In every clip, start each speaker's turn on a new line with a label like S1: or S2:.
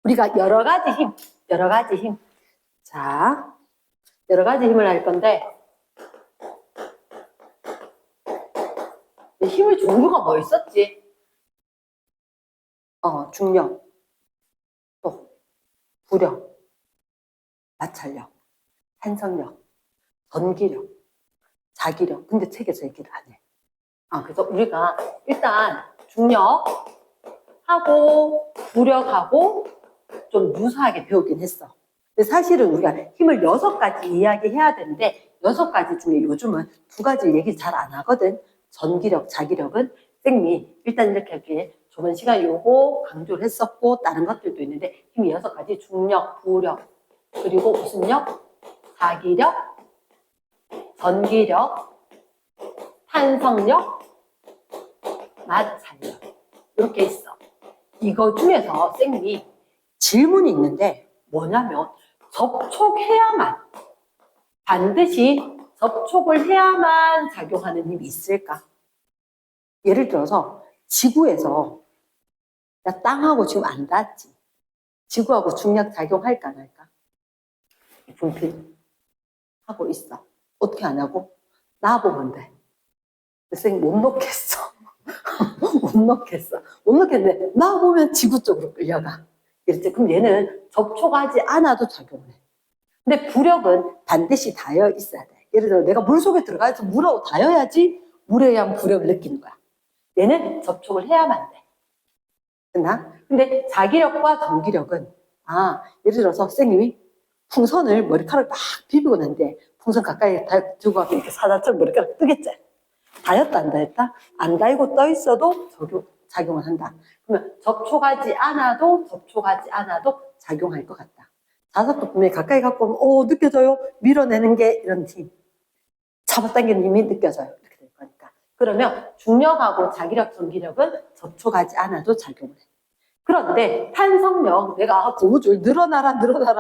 S1: 우리가 여러 가지 힘. 자, 여러 가지 힘을 할 건데, 힘의 종류가 뭐 있었지? 중력, 또 부력, 마찰력, 탄성력, 전기력, 자기력. 근데 책에서 얘기를 안 해. 그래서 우리가 일단 중력하고 부력하고 좀 유사하게 배우긴 했어. 근데 사실은 우리가 힘을 6가지 이야기해야 되는데 6가지 중에 요즘은 2가지 얘기 잘 안 하거든. 전기력, 자기력은 쌤이 일단 이렇게 하기에 저번 시간에 요거 강조를 했었고 다른 것들도 있는데 힘이 6가지 중력, 부력, 그리고 무슨 력? 자기력, 전기력, 탄성력, 마찰력 이렇게 있어. 이거 중에서 쌤이 질문이 있는데 뭐냐면 접촉해야만 반드시 접촉을 해야만 작용하는 힘이 있을까? 예를 들어서 지구에서 나 땅하고 지금 안 닿았지. 지구하고 중력 작용할까 안 할까? 분필 하고 있어. 어떻게 안 하고? 놔보면 돼. 쌤 못 놓겠어. 못 놓겠는데 놔보면 지구 쪽으로 끌려가. 이랬지. 그럼 얘는 접촉하지 않아도 작용을 해. 근데 부력은 반드시 닿여 있어야 돼. 예를 들어 내가 물속에 들어가서 물하고 닿아야지 물에 의한 부력을 느끼는 거야. 얘는 접촉을 해야만 돼. 됐나? 근데 자기력과 전기력은 예를 들어서 선생님이 풍선을 머리카락을 막 비비고 났는데 풍선 가까이 들고 가면 이렇게 사자처럼 머리카락 뜨겠지? 닿였다 안 닿였다? 안 닿이고 떠 있어도 작용을 한다. 그러면 접촉하지 않아도 작용할 것 같다. 자석도 분명히 가까이 갖고 오면 느껴져요? 밀어내는 게 이런 힘. 잡아당기는 힘이 느껴져요. 이렇게 될 거니까. 그러면 중력하고 자기력, 전기력은 접촉하지 않아도 작용을 해. 그런데 탄성력, 내가 고무줄 늘어나라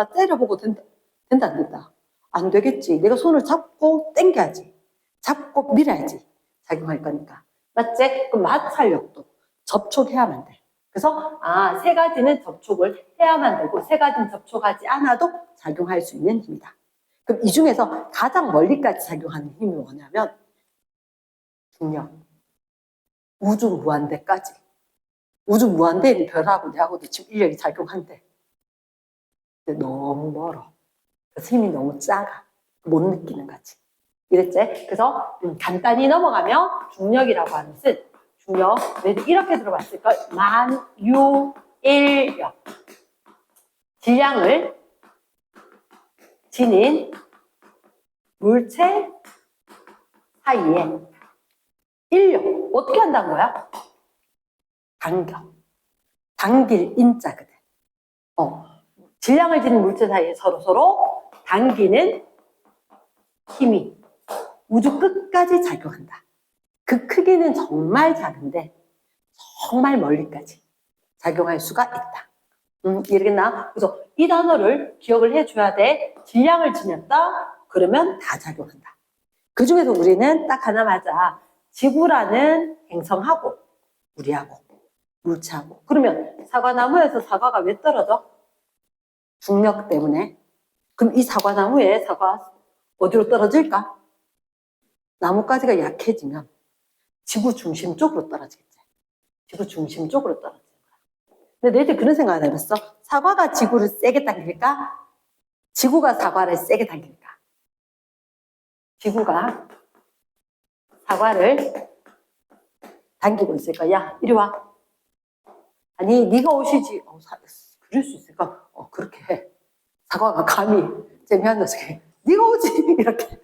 S1: 때려보고 된다 안 된다? 안 되겠지. 내가 손을 잡고 당겨야지. 잡고 밀어야지. 작용할 거니까. 맞지? 그럼 마찰력도 접촉해야만 돼. 그래서 3가지는 접촉을 해야만 되고 3가지는 접촉하지 않아도 작용할 수 있는 힘이다. 그럼 이 중에서 가장 멀리까지 작용하는 힘이 뭐냐면 중력, 우주 무한대까지. 우주 무한대는 별하고 내하고도 지금 인력이 작용한대. 근데 너무 멀어. 그래서 힘이 너무 작아. 못 느끼는 거지. 이랬지? 그래서 간단히 넘어가면 중력이라고 하는 것은 중력, 이렇게 들어봤을 걸. 만유인력. 질량을 지닌 물체 사이에 인력. 어떻게 한다는 거야? 당길 인자거든. 질량을 지닌 물체 사이에 서로 당기는 힘이 우주 끝까지 작용한다. 그 크기는 정말 작은데 정말 멀리까지 작용할 수가 있다. 이해겠나? 그래서 이 단어를 기억을 해줘야 돼. 질량을 지녔다? 그러면 다 작용한다. 그 중에서 우리는 딱 하나 맞아. 지구라는 행성하고 우리하고 물체하고. 그러면 사과나무에서 사과가 왜 떨어져? 중력 때문에. 그럼 이 사과나무에 사과 어디로 떨어질까? 나뭇가지가 약해지면 지구 중심 쪽으로 떨어지겠지. 지구 중심 쪽으로 떨어지는 거야. 근데 내 이제 그런 생각을 해봤어. 사과가 지구를 세게 당길까? 지구가 사과를 세게 당길까? 지구가 사과를 당기고 있을 거야. 이리 와. 아니 네가 오시지. 그럴 수 있을까? 그렇게 해. 사과가 감히 재미한 녀석이 네가 오지 이렇게.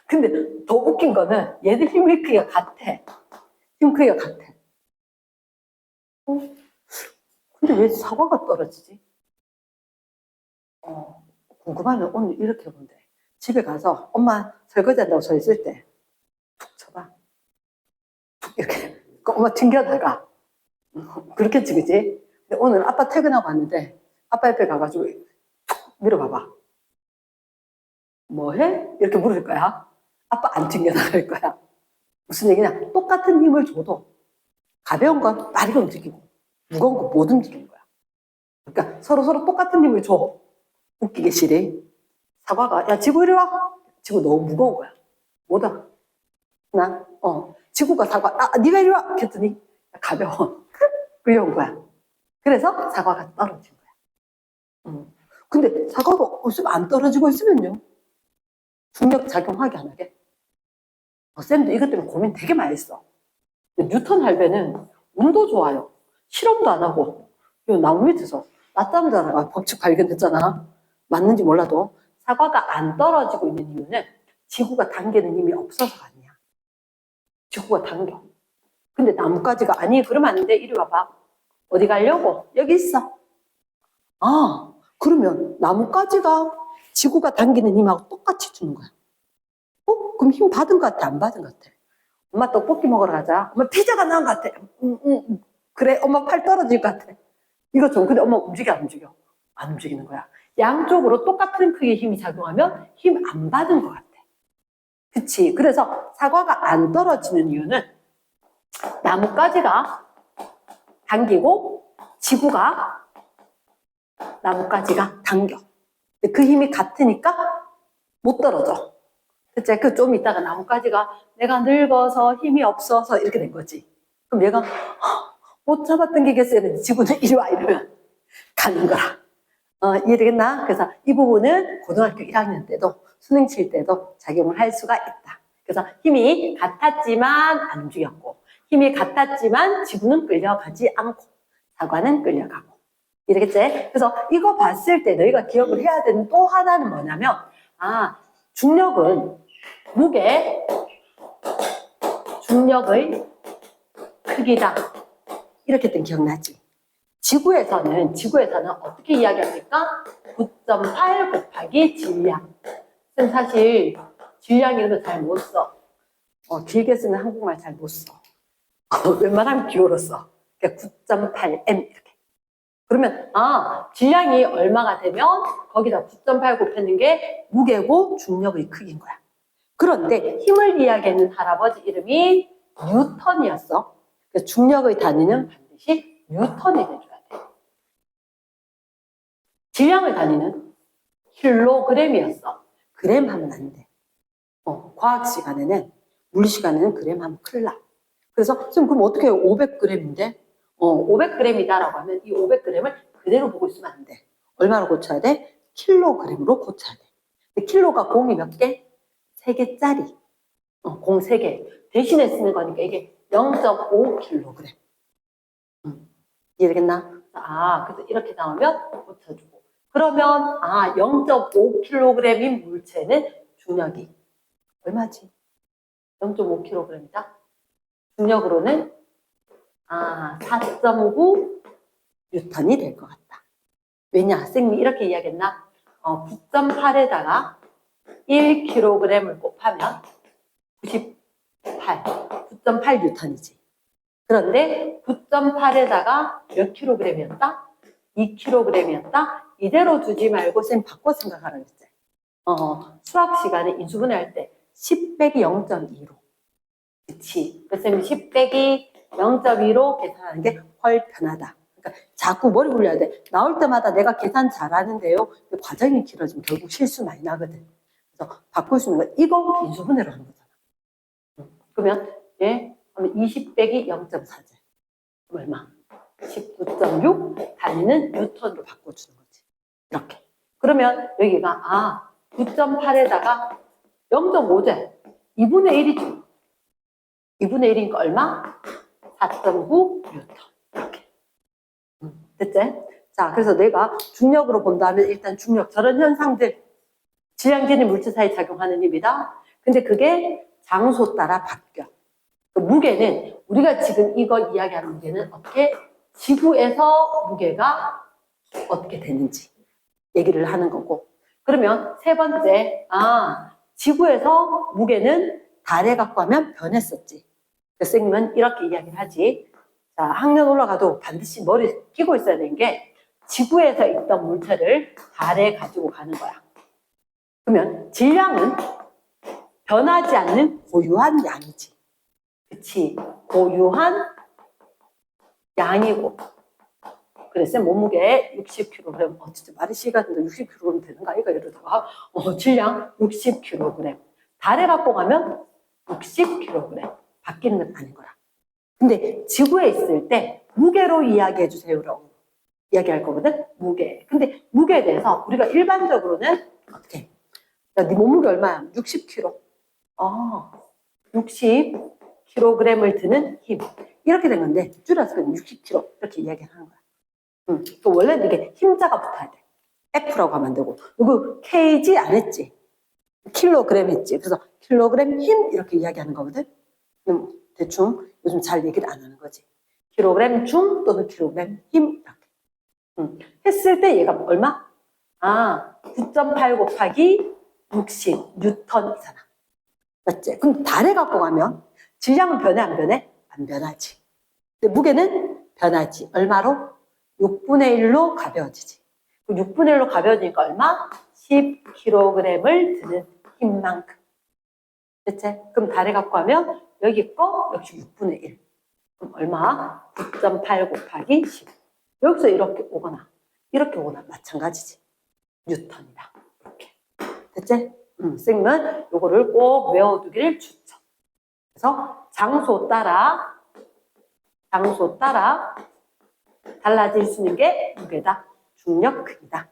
S1: 근데 더 웃긴 거는 얘들 힘 크기가 같아. 힘 크기가 같아. 근데 왜 사과가 떨어지지? 궁금하면 오늘 이렇게 해보면 돼. 집에 가서 엄마 설거지 한다고 서 있을 때 툭 쳐봐. 툭 이렇게. 엄마 튕겨나가. 그렇겠지, 그지? 근데 오늘 아빠 퇴근하고 왔는데 아빠 옆에 가가지고 툭 밀어봐봐. 뭐 해? 이렇게 물을 거야. 아빠 안 튕겨나갈 거야. 무슨 얘기냐? 똑같은 힘을 줘도 가벼운 건 빠르게 움직이고 무거운 건 못 움직이는 거야. 그러니까 서로 똑같은 힘을 줘. 웃기게 시래. 사과가, 야, 지구 이리 와. 지구 너무 무거운 거야. 못 와. 지구가 사과, 네가 이리 와. 그랬더니 가벼워. 끌려온 거야. 그래서 사과가 떨어진 거야. 근데 사과가 없으면 안 떨어지고 있으면요. 중력 작용하게 안 하게? 쌤도 이것 때문에 고민 되게 많이 했어. 뉴턴 할배는 운도 좋아요. 실험도 안 하고, 이 나무 밑에서 낮잠 자다가 법칙 발견했잖아. 맞는지 몰라도 사과가 안 떨어지고 있는 이유는 지구가 당기는 힘이 없어서가 아니야. 지구가 당겨. 근데 나뭇가지가 아니 그러면 안 돼. 이리 와봐. 어디 가려고? 여기 있어. 그러면 나뭇가지가 지구가 당기는 힘하고 똑같이 주는 거야. 그럼 힘 받은 것 같아? 안 받은 것 같아? 엄마 떡볶이 먹으러 가자. 엄마 피자가 나은 것 같아. 그래, 엄마 팔 떨어질 것 같아. 이거 좀, 근데 엄마 움직여, 안 움직여? 안 움직이는 거야. 양쪽으로 똑같은 크기의 힘이 작용하면 힘 안 받은 것 같아. 그치? 그래서 사과가 안 떨어지는 이유는 나뭇가지가 당기고 지구가 나뭇가지가 당겨. 그 힘이 같으니까 못 떨어져. 그치? 그 좀 있다가 나뭇가지가 내가 늙어서 힘이 없어서 이렇게 된 거지. 그럼 얘가 못 잡아 당기겠어요. 지구는 이리 와 이러면 가는 거야. 이해되겠나? 그래서 이 부분은 고등학교 1학년 때도 수능 칠 때도 작용을 할 수가 있다. 그래서 힘이 같았지만 안 움직였고 힘이 같았지만 지구는 끌려가지 않고 사과는 끌려가고. 이해되겠지? 그래서 이거 봤을 때 너희가 기억을 해야 되는 또 하나는 뭐냐면 중력은 무게, 중력의 크기다. 이렇게 땐 기억나지? 지구에서는 어떻게 이야기합니까? 9.8 곱하기 질량. 사실 질량 이런 거 잘 못 써. 길게 쓰는 한국말 잘 못 써. 웬만하면 기호로 써. 그러니까 9.8m 이렇게. 그러면 질량이 얼마가 되면 거기다 9.8 곱하는 게 무게고 중력의 크기인 거야. 그런데 힘을 이야기하는 할아버지 이름이 뉴턴이었어. 그래서 중력의 단위는 반드시 뉴턴이 돼줘야 돼. 질량의 단위는 킬로그램이었어. 그램 하면 안 돼. 과학 시간에는, 물리 시간에는 그램 하면 큰일 나. 그래서 선생님 그럼 어떻게 해요? 500g인데? 500g이다라고 하면 이 500g을 그대로 보고 있으면 안 돼. 얼마로 고쳐야 돼? 킬로그램으로 고쳐야 돼. 근데 킬로가 공이 몇 개? 3개짜리. 공 3개. 대신에 쓰는 거니까 이게 0.5kg. 이해되겠나? 그래서 이렇게 나오면 고쳐주고. 그러면 0.5kg인 물체는 중력이 얼마지? 0.5kg이다. 중력으로는 4.9 뉴턴이 될 것 같다. 왜냐? 쌤이 이렇게 이야기했나? 9.8에다가 1kg을 곱하면 9.8 뉴턴이지. 그런데 9.8에다가 몇 킬로그램이었다? 2kg이었다? 이대로 두지 말고 쌤 바꿔 생각하라고 했지. 수학 시간에 인수분해 할 때 10 빼기 0.2로. 그치. 그래서 쌤이 10 빼기 0.2로 계산하는 게 훨 편하다. 그러니까 자꾸 머리 굴려야 돼. 나올 때마다 내가 계산 잘하는데요. 과정이 길어지면 결국 실수 많이 나거든. 그래서 바꿀 수 있는 건 이거 인수분해로 하는 거잖아. 그러면 20 빼기 0.4제. 얼마? 19.6 단위는 뉴턴으로 바꿔주는 거지. 이렇게. 그러면 여기가 9.8에다가 0.5제. 2분의 1이죠. 2분의 1이니까 얼마? 4.9 뉴턴. 이렇게. 됐지? 자, 그래서 내가 중력으로 본다면 일단 중력, 저런 현상들, 질량계는 물체 사이에 작용하는 힘이다. 근데 그게 장소 따라 바뀌어. 그 무게는, 우리가 지금 이거 이야기하는 무게는 어떻게 지구에서 무게가 어떻게 되는지 얘기를 하는 거고. 그러면 세 번째, 지구에서 무게는 달에 갖고 하면 변했었지. 선생님은 이렇게 이야기를 하지. 자, 학년 올라가도 반드시 머리에 끼고 있어야 되는 게 지구에서 있던 물체를 달에 가지고 가는 거야. 그러면 질량은 변하지 않는 고유한 양이지. 그치? 고유한 양이고 그래, 쌤 몸무게 60kg. 진짜 말이 시간인데 60kg 되는가? 이러다가, 질량 60kg. 달에 갖고 가면 60kg. 바뀌는 건 아닌 거라. 근데 지구에 있을 때 무게로 이야기해 주세요라고 이야기할 거거든? 무게. 근데 무게에 대해서 우리가 일반적으로는 어떻게? 야, 네 몸무게 얼마야? 60kg. 60kg을 드는 힘. 이렇게 된 건데, 줄여서 그냥 60kg. 이렇게 이야기하는 거야. 또 원래는 이게 힘자가 붙어야 돼. F라고 하면 안 되고. 이거 kg 안 했지? 킬로그램 했지? 그래서 킬로그램 힘 이렇게 이야기하는 거거든? 대충 요즘 잘 얘기를 안 하는 거지. 킬로그램 중 또는 킬로그램 힘 이렇게. 했을 때 얘가 얼마? 9.8 곱하기 60 뉴턴이잖아. 맞지? 그럼 달에 갖고 가면 질량은 변해 안 변해? 안 변하지. 근데 무게는 변하지. 얼마로? 6분의 1로 가벼워지지. 6분의 1로 가벼워지니까 얼마? 10kg을 드는 힘만큼. 됐지? 그럼 달에 갖고 가면 여기 거 역시 6분의 1. 그럼 얼마? 9.8 곱하기 10. 여기서 이렇게 오거나 마찬가지지. 뉴턴이다. 이렇게. 됐지? 쌤은 요거를 꼭 외워두기를 추천. 그래서 장소 따라 달라질 수 있는 게 무게다. 중력 크기다.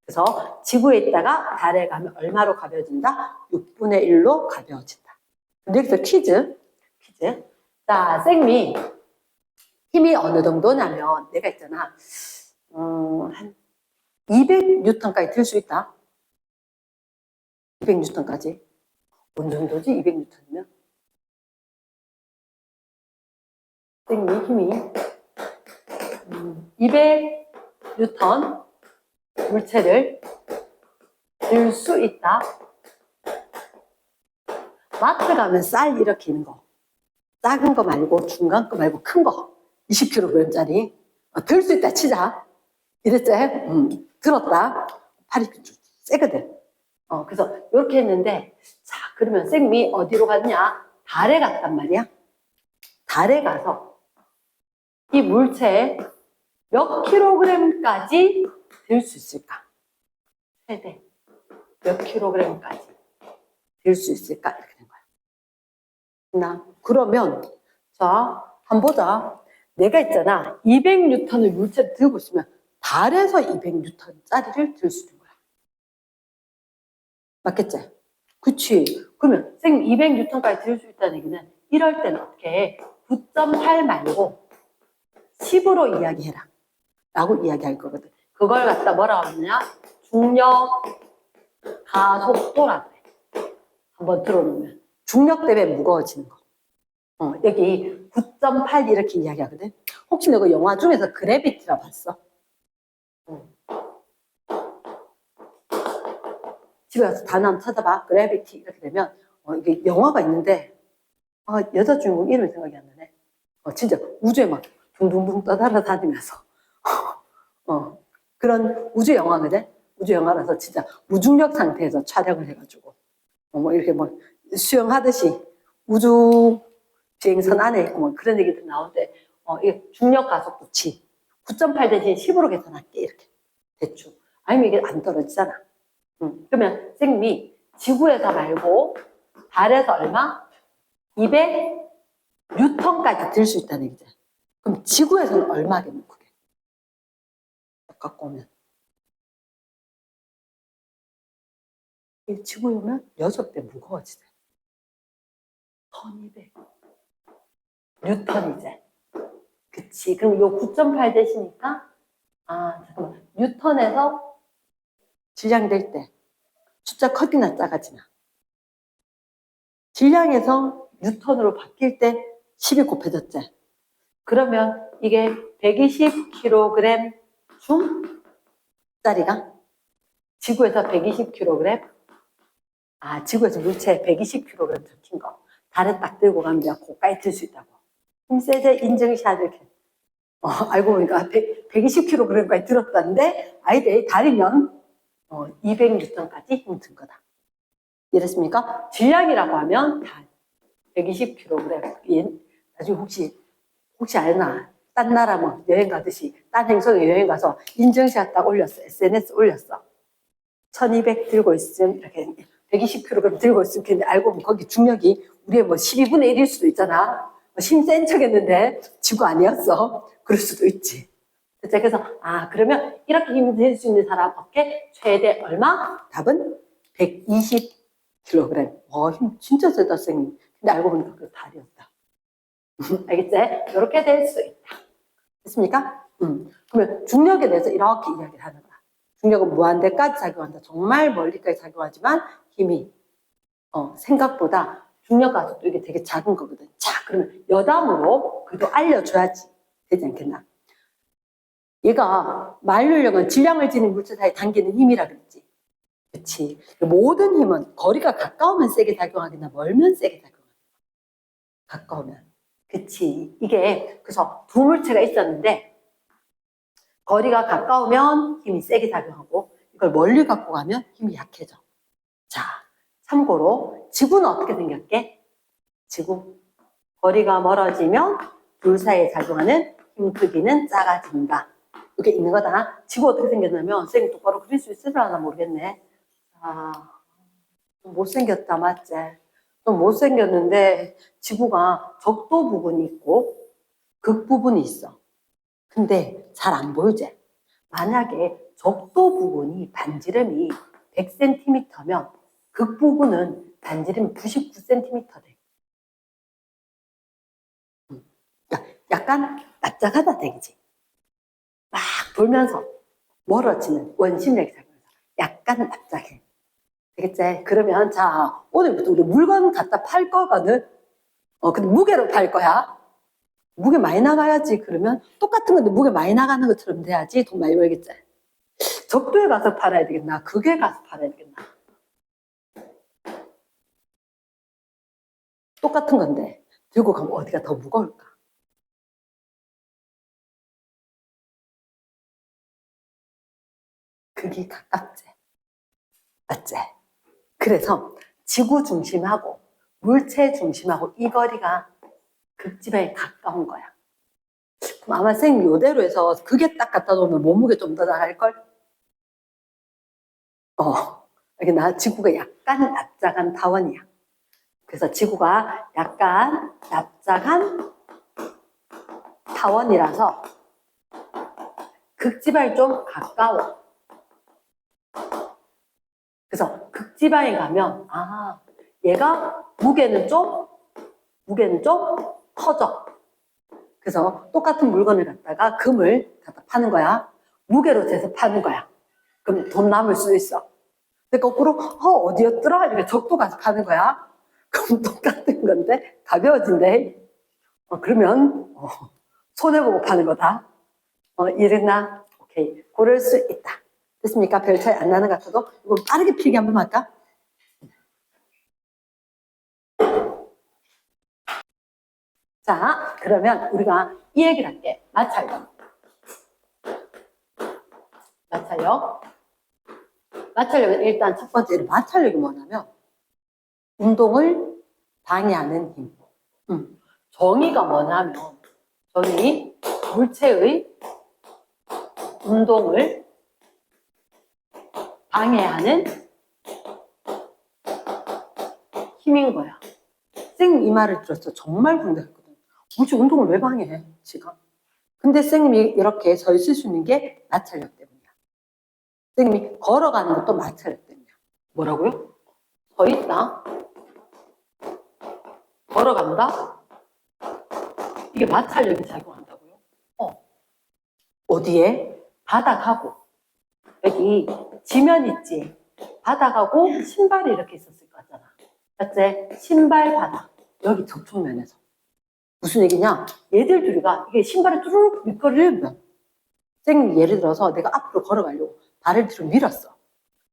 S1: 그래서 지구에 있다가 달에 가면 얼마로 가벼워진다? 6분의 1로 가벼워진다. 근데 여기서 퀴즈. 자, 쌤이 힘이 어느 정도냐면 내가 있잖아. 한 200N까지 들 수 있다. 200N까지. 어느 정도지? 200N이면? 쌤이 힘이 200N 물체를 들 수 있다. 마트 가면 쌀 이렇게 있는 거. 작은 거 말고 중간 거 말고 큰 거. 20kg짜리. 들 수 있다 치자. 이랬지? 들었다. 팔이 세거든. 그래서 이렇게 했는데, 자, 그러면 쌤이 어디로 갔냐? 달에 갔단 말이야. 달에 가서 이 물체에 몇 킬로그램까지 들 수 있을까? 최대 몇 킬로그램까지 들 수 있을까? 이렇게 된 거야. 그러면 자, 한번 보자. 내가 있잖아. 200N을 물체를 들고 있으면 달에서 200N짜리를 들 수 있는 거야. 맞겠지? 그치? 그러면 선생님 200N까지 들 수 있다는 얘기는 이럴 때는 어떻게 해? 9.8 말고 10으로 이야기해라. 라고 이야기할 거거든. 그걸 갖다 뭐라고 하느냐? 중력 가속도라고 해. 한번 들어놓으면. 중력 때문에 무거워지는 거. 여기 9.8 이렇게 이야기하거든. 혹시 너가 영화 중에서 그래비티라 봤어? 집에 가서 단어 한번 찾아봐. 그래비티 이렇게 되면 이게 영화가 있는데 여자 주인공 이름이 생각이 안 나네. 진짜 우주에 막 둥둥둥 떠다니면서 그런 우주 영화거든. 우주 영화라서 진짜 무중력 상태에서 촬영을 해가지고 뭐 이렇게 뭐 수영하듯이 우주 비행선 안에 있고 뭐 그런 얘기들 나오는데 이게 중력 가속도 9.8 대신 10으로 계산할게 이렇게 대충. 아니면 이게 안 떨어지잖아. 그러면 쌤이 지구에서 말고 달에서 얼마? 200N까지 들 수 있다는 얘기죠. 그럼 지구에서는 얼마겠노 그게? 갖고 오면 지구에 오면 6배 무거워지대. 1200 뉴턴이제. 그치. 그럼 요 9.8 되시니까 잠깐만. 뉴턴에서 질량될 때 숫자 커지나 작아지나? 질량에서 뉴턴으로 바뀔 때 10이 곱해졌지. 그러면 이게 120kg 중짜리가 지구에서 120kg? 지구에서 물체 120kg 들킨 거. 달에 딱 들고 가면 내가 고가에 들 수 있다고. 힘세제 인증샷 이렇게. 알고 보니까 120kg까지 들었다는데, 달이면 200N까지 힘든 거다. 이랬습니까? 질량이라고 하면 달 120kg. 나중에 혹시 알나? 딴 나라 뭐 여행 가듯이 딴 행성에 여행 가서 인증샷 딱 올렸어. SNS 올렸어. 1200 들고 있음, 이렇게 120kg 들고 있음. 근데 알고 보면 거기 중력이 우리의 뭐 12분의 1일 수도 있잖아. 힘센 척했는데 지구 아니었어. 그럴 수도 있지. 그래서 그러면 이렇게 힘이 될 수 있는 사람 어깨 최대 얼마? 답은 120kg. 힘 진짜 세다, 선생님. 근데 알고 보니까 그 다리였다. 알겠지? 이렇게 될 수 있다. 됐습니까? 그러면 중력에 대해서 이렇게 이야기를 하는 거야. 중력은 무한대까지 작용한다. 정말 멀리까지 작용하지만 힘이 생각보다 중력 가속도 이게 되게 작은 거거든. 자, 그러면 여담으로 그래도 알려줘야지 되지 않겠나? 얘가 만류력은 질량을 지닌 물체 사이에 당기는 힘이라 그랬지. 그렇지. 모든 힘은 거리가 가까우면 세게 작용하겠나 멀면 세게 작용하겠나. 가까우면. 그치. 이게 그래서 두 물체가 있었는데 거리가 가까우면 힘이 세게 작용하고 이걸 멀리 갖고 가면 힘이 약해져. 자, 참고로 지구는 어떻게 생겼게? 지구. 거리가 멀어지면 둘 사이에 작용하는 힘 크기는 작아진다. 이렇게 있는 거다. 지구 어떻게 생겼냐면 선생님 똑바로 그릴 수 있을려나 모르겠네. 좀 못생겼다, 맞지? 좀 못생겼는데 지구가 적도 부분이 있고 극 부분이 있어. 근데 잘 안 보이지? 만약에 적도 부분이 반지름이 100cm면 극 부분은 반지름이 99cm 돼. 약간 납작하다 되겠지. 막 돌면서 멀어지는 원심력이 작용해서 약간 납작해. 되겠지? 그러면 자, 오늘부터 우리 물건 갖다 팔 거거든. 근데 무게로 팔 거야. 무게 많이 나가야지. 그러면 똑같은 건데 무게 많이 나가는 것처럼 돼야지 돈 많이 벌겠지. 적도에 가서 팔아야 되겠나? 극에 가서 팔아야 되겠나? 똑같은 건데 들고 가면 어디가 더 무거울까? 극이 가깝지. 맞지? 그래서 지구 중심하고 물체 중심하고 이 거리가 극지방에 가까운 거야. 그럼 아마 선생님 이대로 해서 극에 딱 갖다 놓으면 몸무게 좀 더 나갈걸? 이게 지구가 약간 납작한 타원이야. 그래서 지구가 약간 납작한 타원이라서 극지방이 좀 가까워. 그래서 극지방에 가면 얘가 무게는 좀 커져. 그래서 똑같은 물건을 갖다가 금을 갖다 파는 거야. 무게로 재서 파는 거야. 그럼 돈 남을 수 있어. 근데 거꾸로 어디였더라? 이렇게 적도 가서 파는 거야. 그럼 똑같은 건데 가벼워진대. 그러면 손해보고 파는 거다. 이랬나? 오케이. 고를 수 있다. 됐습니까? 별 차이 안 나는 것 같아도 이거 빠르게 필기 한번 할까? 자, 그러면 우리가 이 얘기를 할게. 마찰력. 마찰력은 일단 첫 번째로 마찰력이 뭐냐면 운동을 방해하는 힘. 정의가 뭐냐면 물체의 운동을 방해하는 힘인 거야. 쌤 이 말을 들었어. 정말 궁금했거든. 물체 운동을 왜 방해해? 지가. 근데 쌤이 이렇게 서 있을 수 있는 게 마찰력 때문이야. 쌤이 걸어가는 것도 마찰력 때문이야. 뭐라고요? 서 있다. 걸어간다. 이게 마찰력이 작용한다고요? 어디에? 바닥하고 여기 지면 있지? 바닥하고 신발이 이렇게 있었을 거잖아. 맞지? 신발 바닥. 여기 접촉면에서. 무슨 얘기냐? 얘들 둘이가 이게 신발을 뚜루룩 미끄러지면 쌩 예를 들어서 내가 앞으로 걸어가려고 발을 뒤로 밀었어.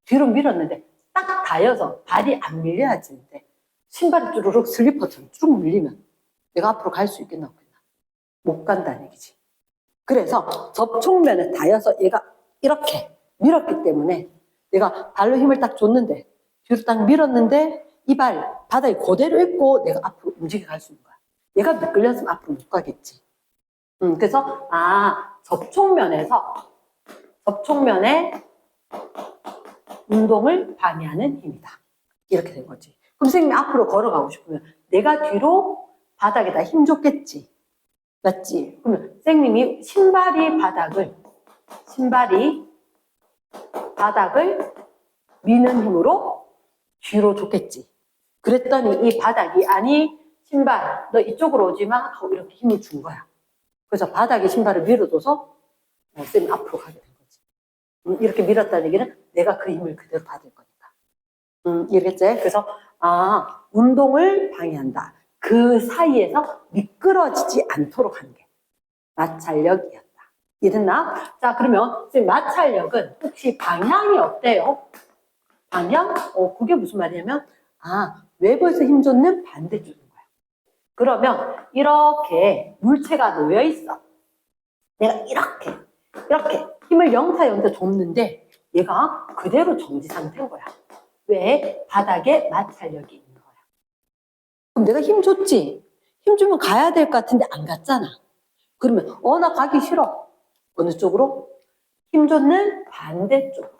S1: 뒤로 밀었는데 딱 닿여서 발이 안 밀려야지. 근데 신발이 뚜루룩 슬리퍼처럼 쭉 밀리면 내가 앞으로 갈 수 있겠나 없겠나? 못 간다는 얘기지. 그래서 접촉면에 닿여서 얘가 이렇게 밀었기 때문에 내가 발로 힘을 딱 줬는데 뒤로 딱 밀었는데 이 바닥이 그대로 있고 내가 앞으로 움직여 갈 수 있는 거야. 얘가 미끌렸으면 앞으로 못 가겠지. 그래서 접촉면에 운동을 방해하는 힘이다. 이렇게 된 거지. 그럼 선생님이 앞으로 걸어가고 싶으면 내가 뒤로 바닥에다 힘 줬겠지. 맞지? 그러면 선생님이 신발이 바닥을 미는 힘으로 뒤로 줬겠지. 그랬더니 이 바닥이 아니 신발 너 이쪽으로 오지 마 하고 이렇게 힘을 준 거야. 그래서 바닥에 신발을 밀어줘서 쌤이 앞으로 가게 된 거지. 이렇게 밀었다는 얘기는 내가 그 힘을 그대로 받을 거니까. 이해겠지? 그래서 운동을 방해한다. 그 사이에서 미끄러지지 않도록 하는 게 마찰력이었다. 이해됐나? 자, 그러면 쌤 마찰력은 혹시 방향이 어때요? 방향? 그게 무슨 말이냐면 외부에서 힘 줬는 반대쪽인 거야. 그러면 이렇게 물체가 놓여 있어. 내가 이렇게 힘을 0타 줬는데 얘가 그대로 정지 상태인 거야. 왜? 바닥에 마찰력이 있는 거야. 그럼 내가 힘 줬지? 힘 주면 가야 될 것 같은데 안 갔잖아. 그러면 나 가기 싫어. 어느 쪽으로? 힘 줬는 반대쪽으로.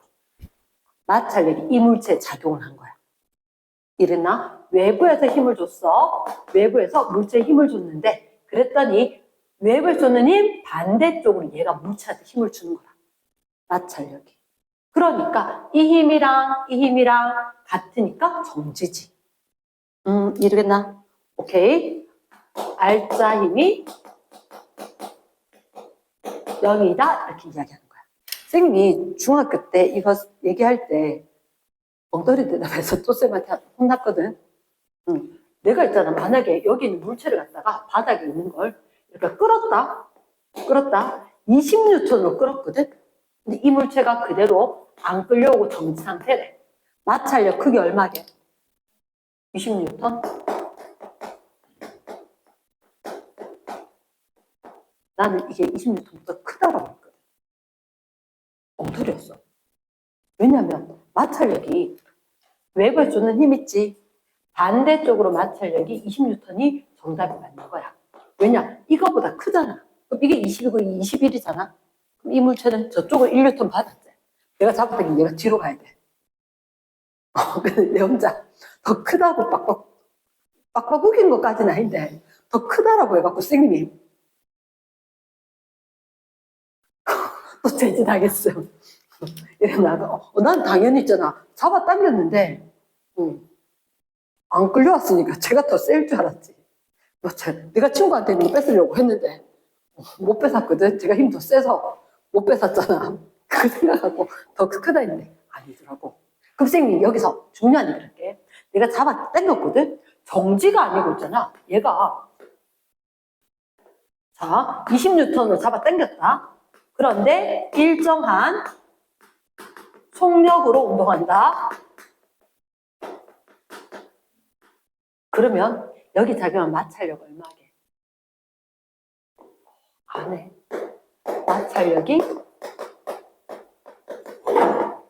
S1: 마찰력이 이 물체에 작용을 한 거야. 이랬나? 외부에서 힘을 줬어. 외부에서 물체에 힘을 줬는데 그랬더니 외부에서 줬는 힘 반대쪽으로 얘가 물체한테 힘을 주는 거야. 마찰력이. 그러니까 이 힘이랑 같으니까 정지지. 이해되겠나? 오케이. R자 힘이 0이다 이렇게 이야기하는 거야. 선생님이 중학교 때 이거 얘기할 때 엉터리 대답해서 또 쌤한테 혼났거든. 내가 있잖아. 만약에 여기 있는 물체를 갖다가 바닥에 있는 걸 이렇게 끌었다. 20N으로 끌었거든. 근데 이 물체가 그대로 안 끌려오고 정지 상태래. 마찰력 크기 얼마게? 20N? 나는 이게 20N보다 크다라고 했거든. 엉터리였어. 왜냐면 마찰력이 외부에 주는 힘 있지. 반대쪽으로 마찰력이 20N이 정답이 맞는 거야. 왜냐? 이거보다 크잖아. 그럼 이게 20이고 21이잖아. 그럼 이 물체는 저쪽을 1N 받았지. 내가 잡았더니 얘가 뒤로 가야 돼. 근데 내 혼자 더 크다고 빡빡 우긴 것까지는 아닌데 더 크다라고 해갖고 선생님이 또 제지당했어. 이래 나가. 난 당연히 있잖아. 잡아당겼는데 안 끌려왔으니까 제가 더 셀 줄 알았지. 내가 친구한테 있는 거 뺏으려고 했는데 못 뺏었거든. 제가 힘 더 세서 못 뺏었잖아. 그 생각하고 더 크다 했는데 아니더라고. 그럼 선생님 여기서 중요한 얘기를 할게. 내가 잡아 당겼거든. 정지가 아니고 있잖아. 얘가 20N으로 잡아 당겼다. 그런데 일정한 속력으로 운동한다. 그러면 여기 작용한 마찰력 얼마게? 안 해. 마찰력이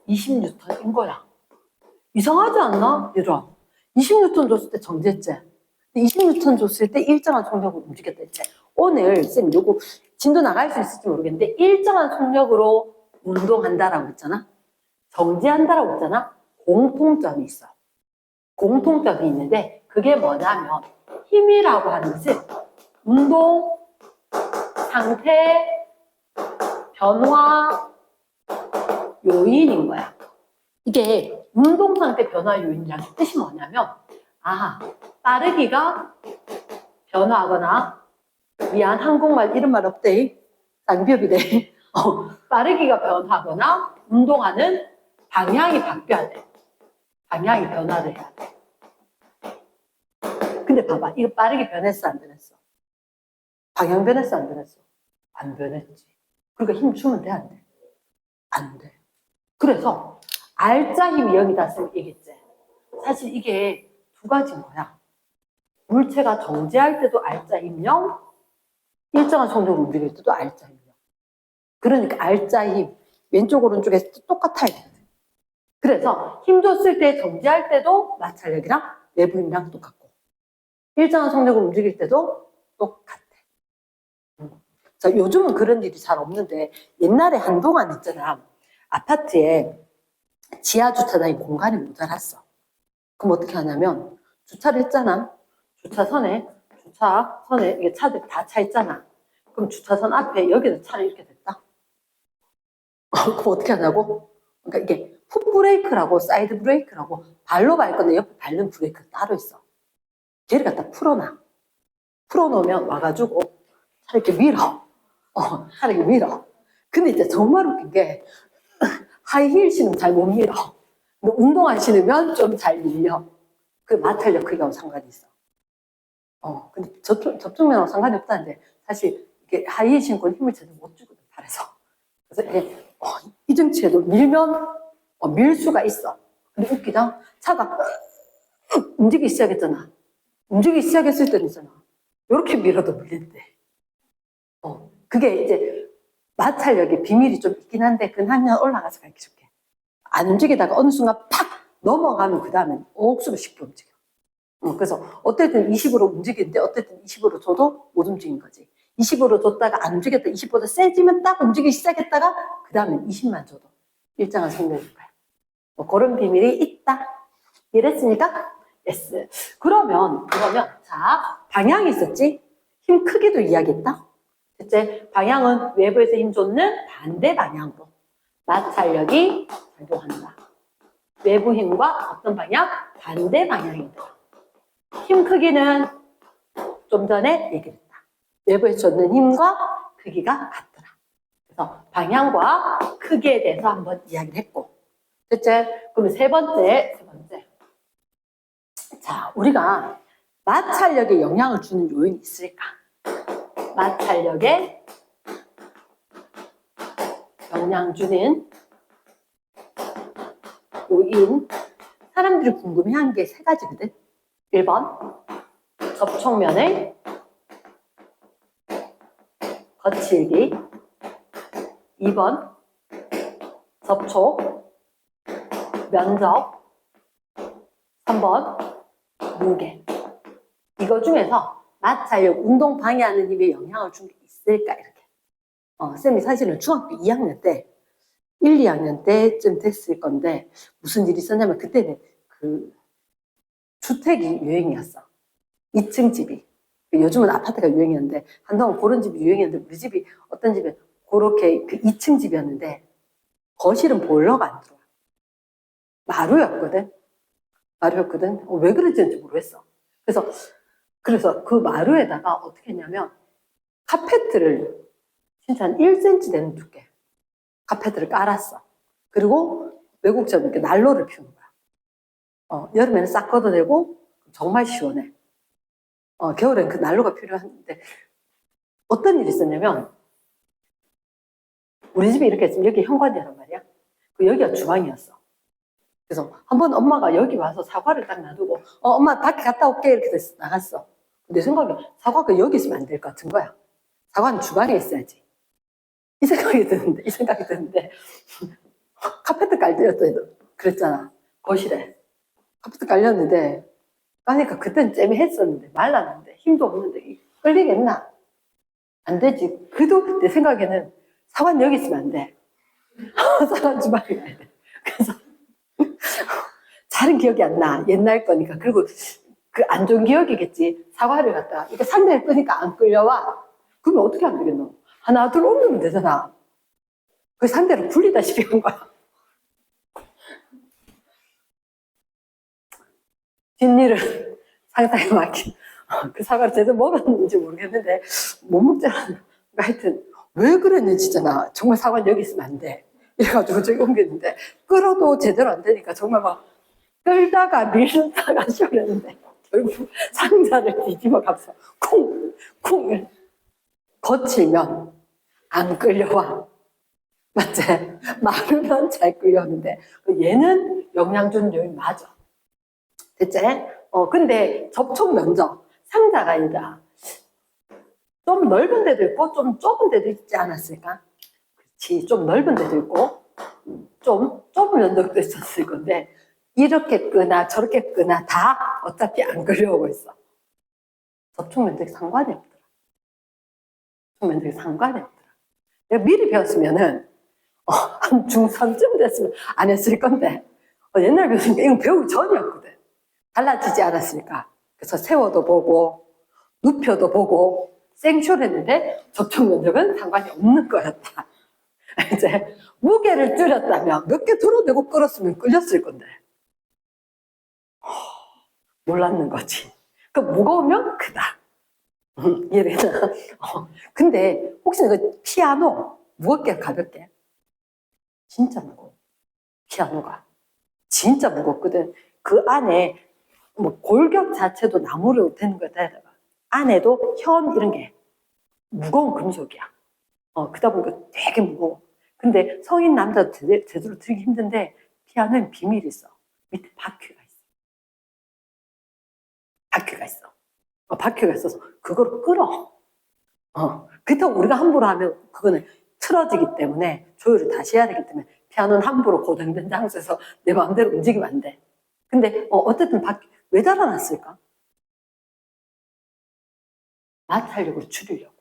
S1: 20N인 거야. 이상하지 않나? 얘들아. 20N 줬을 때 정지했지? 20N 줬을 때 일정한 속력으로 움직였다 했지? 오늘 쌤 요거 진도 나갈 수 있을지 모르겠는데 일정한 속력으로 운동한다라고 했잖아? 정지한다라고 했잖아? 공통점이 있어. 공통점이 있는데 그게 뭐냐면 힘이라고 하는 것은 운동 상태 변화 요인인 거야. 이게 운동 상태 변화 요인이라는 뜻이 뭐냐면 빠르기가 변화하거나 미안 한국말 이런 말 없대. 쌍비업이래. 빠르기가 변화하거나 운동하는 방향이 바뀌어야 돼. 방향이 변화를 해야 돼. 근데 봐봐. 이거 빠르게 변했어 안 변했어? 방향 변했어 안 변했어? 안 변했지. 그러니까 힘 주면 돼 안 돼? 안 돼. 그래서 R자 힘이 0이다 쌤 얘기했지. 사실 이게 두 가지인 거야. 물체가 정지할 때도 R자 힘 0, 일정한 속력으로 움직일 때도 R자 힘 0. 그러니까 R자 힘 왼쪽 오른쪽에 똑같아야 돼. 그래서 힘 줬을 때 정지할 때도 마찰력이랑 외부 힘이랑 똑같고 일정한 속력으로 움직일 때도 똑같아. 자, 요즘은 그런 일이 잘 없는데 옛날에 한동안 있잖아. 아파트에 지하 주차장에 공간이 모자랐어. 그럼 어떻게 하냐면 주차를 했잖아. 주차선에 이게 차들이 다 차 있잖아. 그럼 주차선 앞에 여기다 차를 이렇게 댔다. 그럼 어떻게 하냐고? 그러니까 이게 풋브레이크라고 사이드 브레이크라고 발로 밟 건데 옆에 밟는 브레이크 따로 있어. 걔를 갖다 풀어놔. 풀어놓으면 와가지고 차를 이렇게 밀어. 차를 이렇게 밀어. 근데 이제 정말 웃긴 게 하이힐 신으면 잘 못 밀어. 근데 운동화 신으면 좀 잘 밀려. 그 마찰력 크기하고 상관이 있어. 근데 접촉면하고 상관이 없다는데 사실 이게 하이힐 신고 힘을 제대로 못 주거든, 발에서. 그래서 이게 이정치에도 밀면 밀 수가 있어. 근데 웃기다. 차가 움직이기 시작했잖아. 움직이기 시작했을 때는 있잖아. 이렇게 밀어도 밀린대. 그게 이제 마찰력의 비밀이 좀 있긴 한데 그 한년 올라가서 가르쳐 줄게. 안 움직이다가 어느 순간 팍 넘어가면 그 다음엔 억수로 쉽게 움직여. 그래서 어쨌든 20으로 움직이는데 어쨌든 20으로 줘도 못 움직인 거지. 20으로 줬다가 안 움직였다 20보다 세지면 딱 움직이기 시작했다가 그 다음엔 20만 줘도 일정한 성공일 거야. 그런 비밀이 있다. 이랬으니까 yes. 그러면 자 방향이 있었지? 힘 크기도 이야기했다. 첫째, 방향은 외부에서 힘 줬는 반대 방향으로 마찰력이 작용한다. 외부 힘과 어떤 방향? 반대 방향이다. 힘 크기는 좀 전에 얘기했다. 외부에서 줬는 힘과 크기가 같더라. 그래서 방향과 크기에 대해서 한번 이야기를 했고, 첫째, 그러면 세 번째. 자, 우리가 마찰력에 영향을 주는 요인이 있을까? 마찰력에 영향 주는 요인. 사람들이 궁금해하는 게 세 가지거든. 1번, 접촉면의 거칠기. 2번, 접촉, 면적. 3번, 무게. 이거 중에서 마찰력, 운동 방해하는 힘에 영향을 준 게 있을까? 이렇게. 쌤이 사실은 중학교 2학년 때, 1, 2학년 때쯤 됐을 건데, 무슨 일이 있었냐면, 그때는 그 주택이 유행이었어. 2층 집이. 요즘은 아파트가 유행이었는데, 한동안 그런 집이 유행이었는데, 우리 집이 어떤 집에 그렇게 그 2층 집이었는데, 거실은 보일러가 안 들어와. 마루였거든. 왜 그랬는지 모르겠어. 그래서 그 마루에다가 어떻게 했냐면, 카페트를 진짜 한 1cm 되는 두께 카페트를 깔았어. 그리고 외국처럼 이렇게 난로를 피우는 거야. 여름에는 싹 걷어내고 정말 시원해. 겨울엔 그 난로가 필요한데 어떤 일이 있었냐면 우리 집이 이렇게 있으면 여기 현관이란 말이야. 여기가 주방이었어. 그래서 한번 엄마가 여기 와서 사과를 딱 놔두고 엄마 밖에 갔다 올게 이렇게 돼서 나갔어. 내 생각에 사과가 여기 있으면 안 될 것 같은 거야. 사과는 주방에 있어야지. 이 생각이 드는데 카페트 깔렸더니 그랬잖아. 거실에 카페트 깔렸는데 그러니까 그땐 잼했었는데 말랐는데 힘도 없는데 끌리겠나? 안 되지. 그래도 내 생각에는 사과는 여기 있으면 안 돼. 사과는 주방에 가야 돼. 그래서 잘은 기억이 안 나. 옛날 거니까. 그리고 그 안 좋은 기억이겠지. 사과를 갖다가 이렇게 상대를 끄니까 안 끌려와. 그러면 어떻게 안 되겠노? 하나 둘 옮기면 되잖아. 그 상대를 굴리다시피 한 거야. 뒷일을 상상에 맡긴 그 사과를 제대로 먹었는지 모르겠는데 못 먹잖아. 하여튼 왜 그랬는지 진짜 나 정말 사과는 여기 있으면 안 돼. 이래가지고 저기 옮겼는데 끌어도 제대로 안 되니까 정말 막 끌다가 밀다가 시원했는데 결국 상자를 뒤집어 가면서 쿵쿵 거칠면 안 끌려와. 맞지? 마르면 잘 끌려오는데 얘는 영양 주는 요인 맞아. 됐지? 근데 접촉 면적 상자가 아니라 좀 넓은 데도 있고 좀 좁은 데도 있지 않았을까? 그렇지. 좀 넓은 데도 있고 좀 좁은 면적도 있었을 건데 이렇게 끄나 저렇게 끄나 다 어차피 안 끌려오고 있어. 접촉 면적이 상관이 없더라. 면적이 상관이 없더라. 내가 미리 배웠으면은, 한 중3쯤 됐으면 안 했을 건데, 옛날 배웠으니까 이건 배우기 전이었거든. 달라지지 않았으니까. 그래서 세워도 보고, 눕혀도 보고, 생쇼를 했는데, 접촉 면적은 상관이 없는 거였다. 이제, 무게를 줄였다면, 몇 개 들어대고 끌었으면 끌렸을 건데. 몰랐는 거지. 그 무거우면 크다. 이해되나? 근데 혹시 그 피아노 무겁게 가볍게? 진짜 무거워. 피아노가 진짜 무겁거든. 그 안에 뭐 골격 자체도 나무로 되는 거에다가 안에도 현 이런 게 무거운 금속이야. 그러다 보니까 되게 무거워. 근데 성인 남자도 제대로 들기 힘든데 피아노엔 비밀이 있어. 밑에 바퀴가 있어. 바퀴가 있어. 바퀴가 있어서 그걸 끌어. 그렇다고 우리가 함부로 하면 그거는 틀어지기 때문에 조율을 다시 해야 되기 때문에 피아노는 함부로 고정된 장소에서 내 마음대로 움직이면 안 돼. 근데 어쨌든 바퀴 왜 달아놨을까? 마찰력을 줄이려고.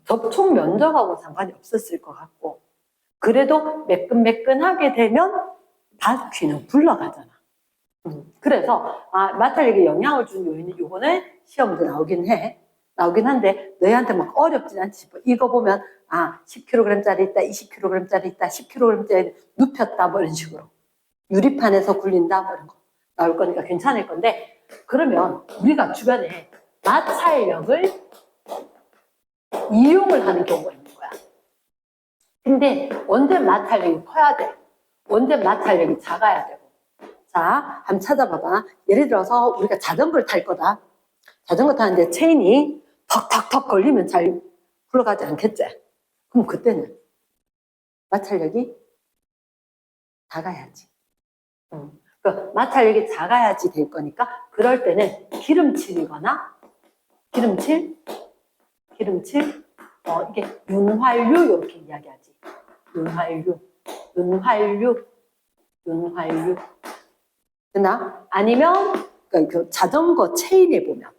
S1: 접촉 면적하고 상관이 없었을 것 같고 그래도 매끈매끈하게 되면 바퀴는 굴러가잖아. 그래서 마찰력에 영향을 주는 요인은 요거는 시험도 나오긴 한데 너희한테 막 어렵진 않지. 이거 보면 10kg짜리 있다, 20kg짜리 있다, 10kg짜리 눕혔다 뭐 이런 식으로 유리판에서 굴린다 뭐 이런 거 나올 거니까 괜찮을 건데 그러면 우리가 주변에 마찰력을 이용을 하는 경우가 있는 거야. 근데 언제 마찰력이 커야 돼? 언제 마찰력이 작아야 되고? 자, 한번 찾아봐봐. 예를 들어서 우리가 자전거를 탈 거다. 자전거 타는데 체인이 턱턱턱 걸리면 잘 굴러가지 않겠지? 그럼 그때는 마찰력이 작아야지. 그 마찰력이 작아야지 될 거니까 그럴 때는 기름칠이거나 기름칠 이게 윤활유 이렇게 이야기하지. 윤활유 되나? 아니면 그 자전거 체인에 보면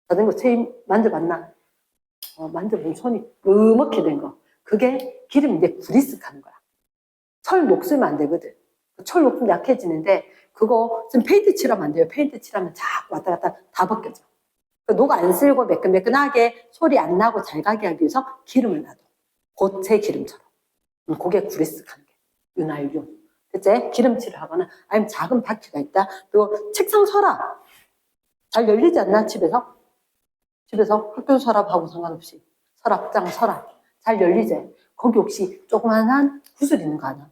S1: 자전거 체인 만져봤나? 만져보면 손이 으먹게 된 거. 그게 기름 이제 그리스하는 거야. 철 녹슬면 안 되거든. 철 녹으면 약해지는데 그거 지금 페인트 칠하면 안 돼요. 페인트 칠하면 자꾸 왔다 갔다 다 벗겨져. 녹 안 쓸고 매끈매끈하게 소리 안 나고 잘 가게 하기 위해서 기름을 놔둬. 고체 기름처럼. 그게 그리스하는 게 윤활유. 그치? 기름칠을 하거나 아니면 작은 바퀴가 있다. 그리고 책상 서랍 잘 열리지 않나? 집에서 학교 서랍하고 상관없이 서랍장 서랍 잘 열리지? 거기 혹시 조그만한 구슬 있는 거 아니야?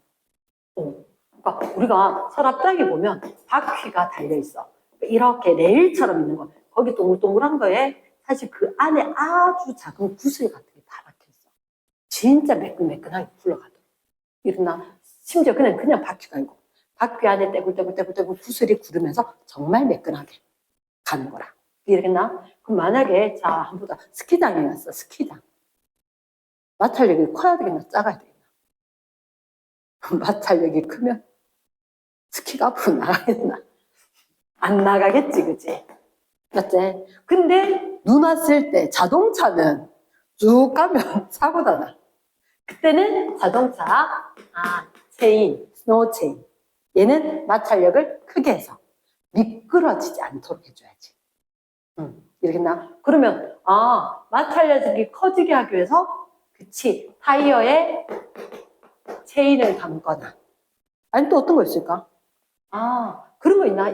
S1: 그러니까 우리가 서랍장에 보면 바퀴가 달려있어. 이렇게 레일처럼 있는 거 거기 동글동글한 거에 사실 그 안에 아주 작은 구슬 같은 게 다 박혀있어. 진짜 매끈매끈하게 굴러가더라고. 일어나 심지어 그냥 바퀴가 아니고 바퀴 안에 떼굴떼굴 구슬이 구르면서 정말 매끈하게 가는 거라. 이해되나? 그럼 만약에 자 한번 보자. 스키장에 갔어. 스키장. 마찰력이 커야 되겠나 작아야 되겠나? 마찰력이 크면 스키가 앞으로 나가겠나? 안 나가겠지, 그치? 맞지? 근데 눈 왔을 때 자동차는 쭉 가면 사고다 나. 그때는 자동차 체인, 스노우 체인 얘는 마찰력을 크게 해서 미끄러지지 않도록 해줘야지. 이러겠나? 그러면 마찰력이 커지게 하기 위해서 그치 타이어에 체인을 감거나 아니 또 어떤 거 있을까? 그런 거 있나?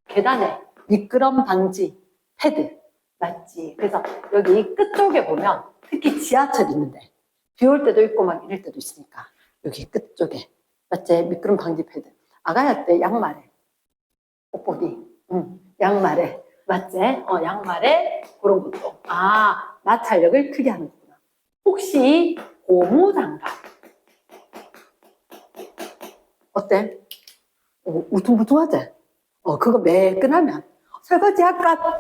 S1: 계단에 미끄럼 방지 패드 맞지? 그래서 여기 끝쪽에 보면 특히 지하철 있는데 비 올 때도 있고 막 이럴 때도 있으니까 여기 끝쪽에 맞지? 미끄럼 방지 패드 아가야 때 양말에 옷보기 양말에 맞지? 양말에 그런 것도 마찰력을 크게 하는 거구나. 혹시 고무장갑 어때? 울퉁불퉁하지? 그거 매끈하면 설거지 아까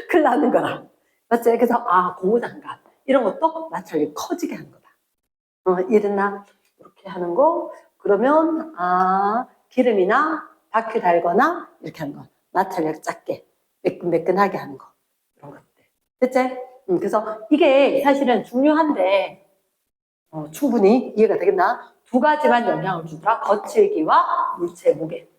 S1: 큰일 나는 거라. 맞지? 그래서 고무장갑 이런 것도 마찰력이 커지게 하는 거다. 일어나 이렇게 하는 거 그러면 기름이나 바퀴 달거나 이렇게 하는 거 마찰력 작게 매끈매끈하게 하는 거 이런 것들 됐지? 그래서 이게 사실은 중요한데 충분히 이해가 되겠나? 두 가지만 영향을 주더라. 거칠기와 물체 무게.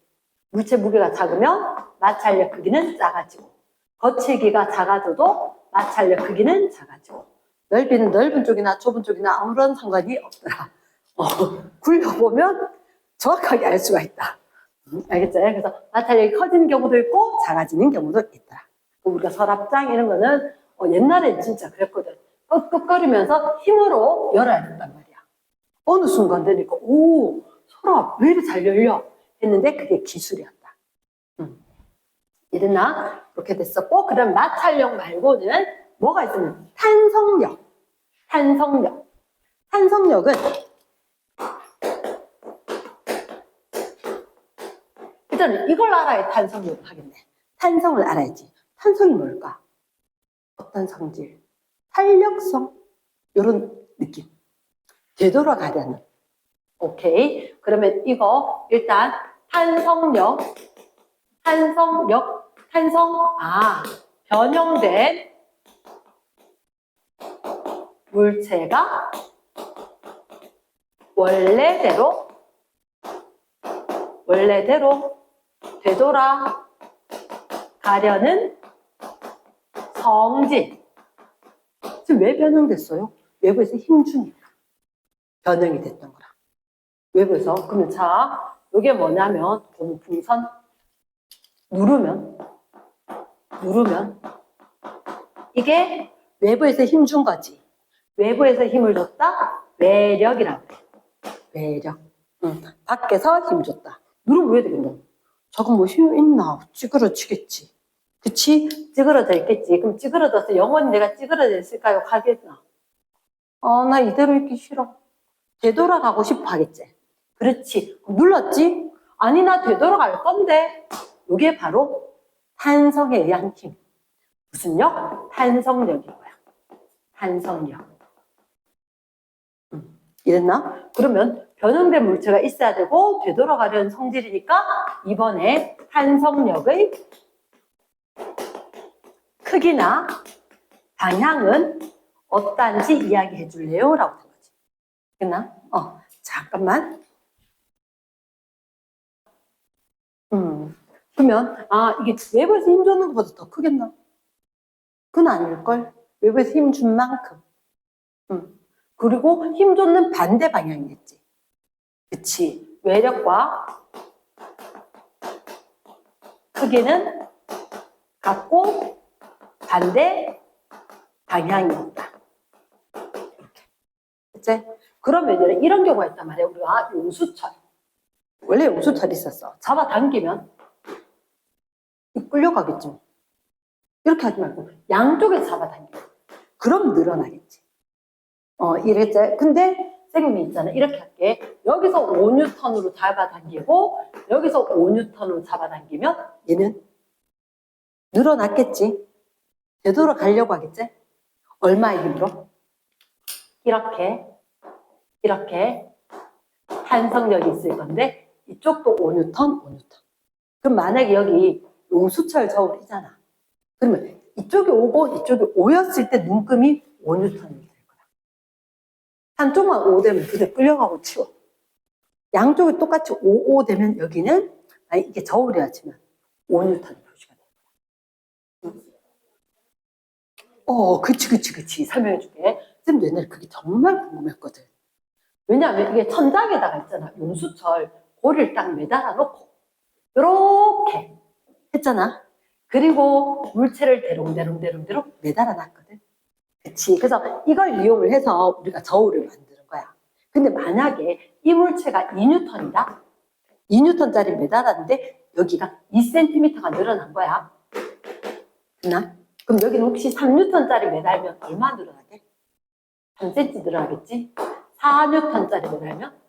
S1: 물체 무게가 작으면 마찰력 크기는 작아지고 거칠기가 작아져도 마찰력 크기는 작아지고 넓이는 넓은 쪽이나 좁은 쪽이나 아무런 상관이 없더라. 굴려보면 정확하게 알 수가 있다. 알겠죠? 그래서 마찰력이 커지는 경우도 있고 작아지는 경우도 있더라. 우리가 서랍장 이런 거는 옛날엔 진짜 그랬거든. 끄끄거리면서 힘으로 열어야 된단 말이야. 어느 순간 되니까 오 서랍 왜 이렇게 잘 열려? 했는데 그게 기술이었다. 이랬나? 이렇게 됐었고 그다음 마찰력 말고는 뭐가 있으면 탄성력. 탄성력은 일단 이걸 알아야 탄성력을 하겠네. 탄성을 알아야지. 탄성이 뭘까? 어떤 성질? 탄력성? 이런 느낌. 되돌아가려는. 오케이. 그러면 이거 일단 탄성력. 변형된 물체가 원래대로 되돌아가려는 성질. 지금 왜 변형됐어요? 외부에서 힘 주니까 변형이 됐던 거라. 외부에서. 그러면 자, 이게 뭐냐면 풍선 누르면 이게 외부에서 힘 준 거지. 외부에서 힘을 줬다? 외력이라고 해. 외력. 밖에서 힘 줬다. 누르면 왜 되겠노? 저건 뭐 힘 있나? 찌그러지겠지. 그치? 찌그러져 있겠지. 그럼 찌그러져서 영원히 내가 찌그러져 있을까요? 가겠나? 나 이대로 있기 싫어. 되돌아가고 싶어 하겠지. 그렇지. 눌렀지? 아니 나 되돌아갈 건데. 이게 바로 탄성에 의한 힘. 무슨 력? 탄성력인 거야. 탄성력. 이랬나? 그러면 변형된 물체가 있어야 되고 되돌아가려는 성질이니까 이번에 탄성력의 크기나 방향은 어떤지 이야기해 줄래요? 라고 된 거지. 됐나? 잠깐만. 그러면 이게 외부에서 힘 주는 것보다 더 크겠나? 그건 아닐걸? 외부에서 힘 준 만큼. 그리고 힘 줬는 반대 방향이겠지. 그치? 외력과 크기는 같고 반대 방향이었다. 이렇게. 그치? 그러면 이런 경우가 있단 말이야. 우리가 용수철. 원래 용수철이 있었어. 잡아당기면 끌려가겠지. 이렇게 하지 말고 양쪽에서 잡아당겨. 그럼 늘어나겠지. 이랬지. 근데 선생님이 있잖아. 이렇게 할게. 여기서 5N으로 잡아당기고 여기서 5N으로 잡아당기면 얘는 늘어났겠지. 되돌아가려고 하겠지. 얼마의 힘으로? 이렇게 탄성력이 있을 건데 이쪽도 5N. 그럼 만약에 여기 용수철 저울이잖아. 그러면 이쪽이 오고 이쪽이 5였을 때 눈금이 5N이 될 거야. 한쪽만 5 되면 그대 끌려가고 치워. 양쪽이 똑같이 5 되면 여기는 이게 저울이야 치면 5N이 표시가 될 거야. 그치. 설명해 줄게. 쌤도 옛날에 그게 정말 궁금했거든. 왜냐하면 이게 천장에다가 있잖아. 용수철 고리를 딱 매달아 놓고 이렇게 했잖아. 그리고 물체를 대롱대롱 매달아 놨거든. 그치. 그래서 이걸 이용을 해서 우리가 저울을 만드는 거야. 근데 만약에 이 물체가 2N이다. 2N짜리 매달았는데 여기가 2cm가 늘어난 거야. 됐나? 그럼 여기는 혹시 3N짜리 매달면 얼마 늘어나게? 3cm 늘어나겠지? 4N짜리 매달면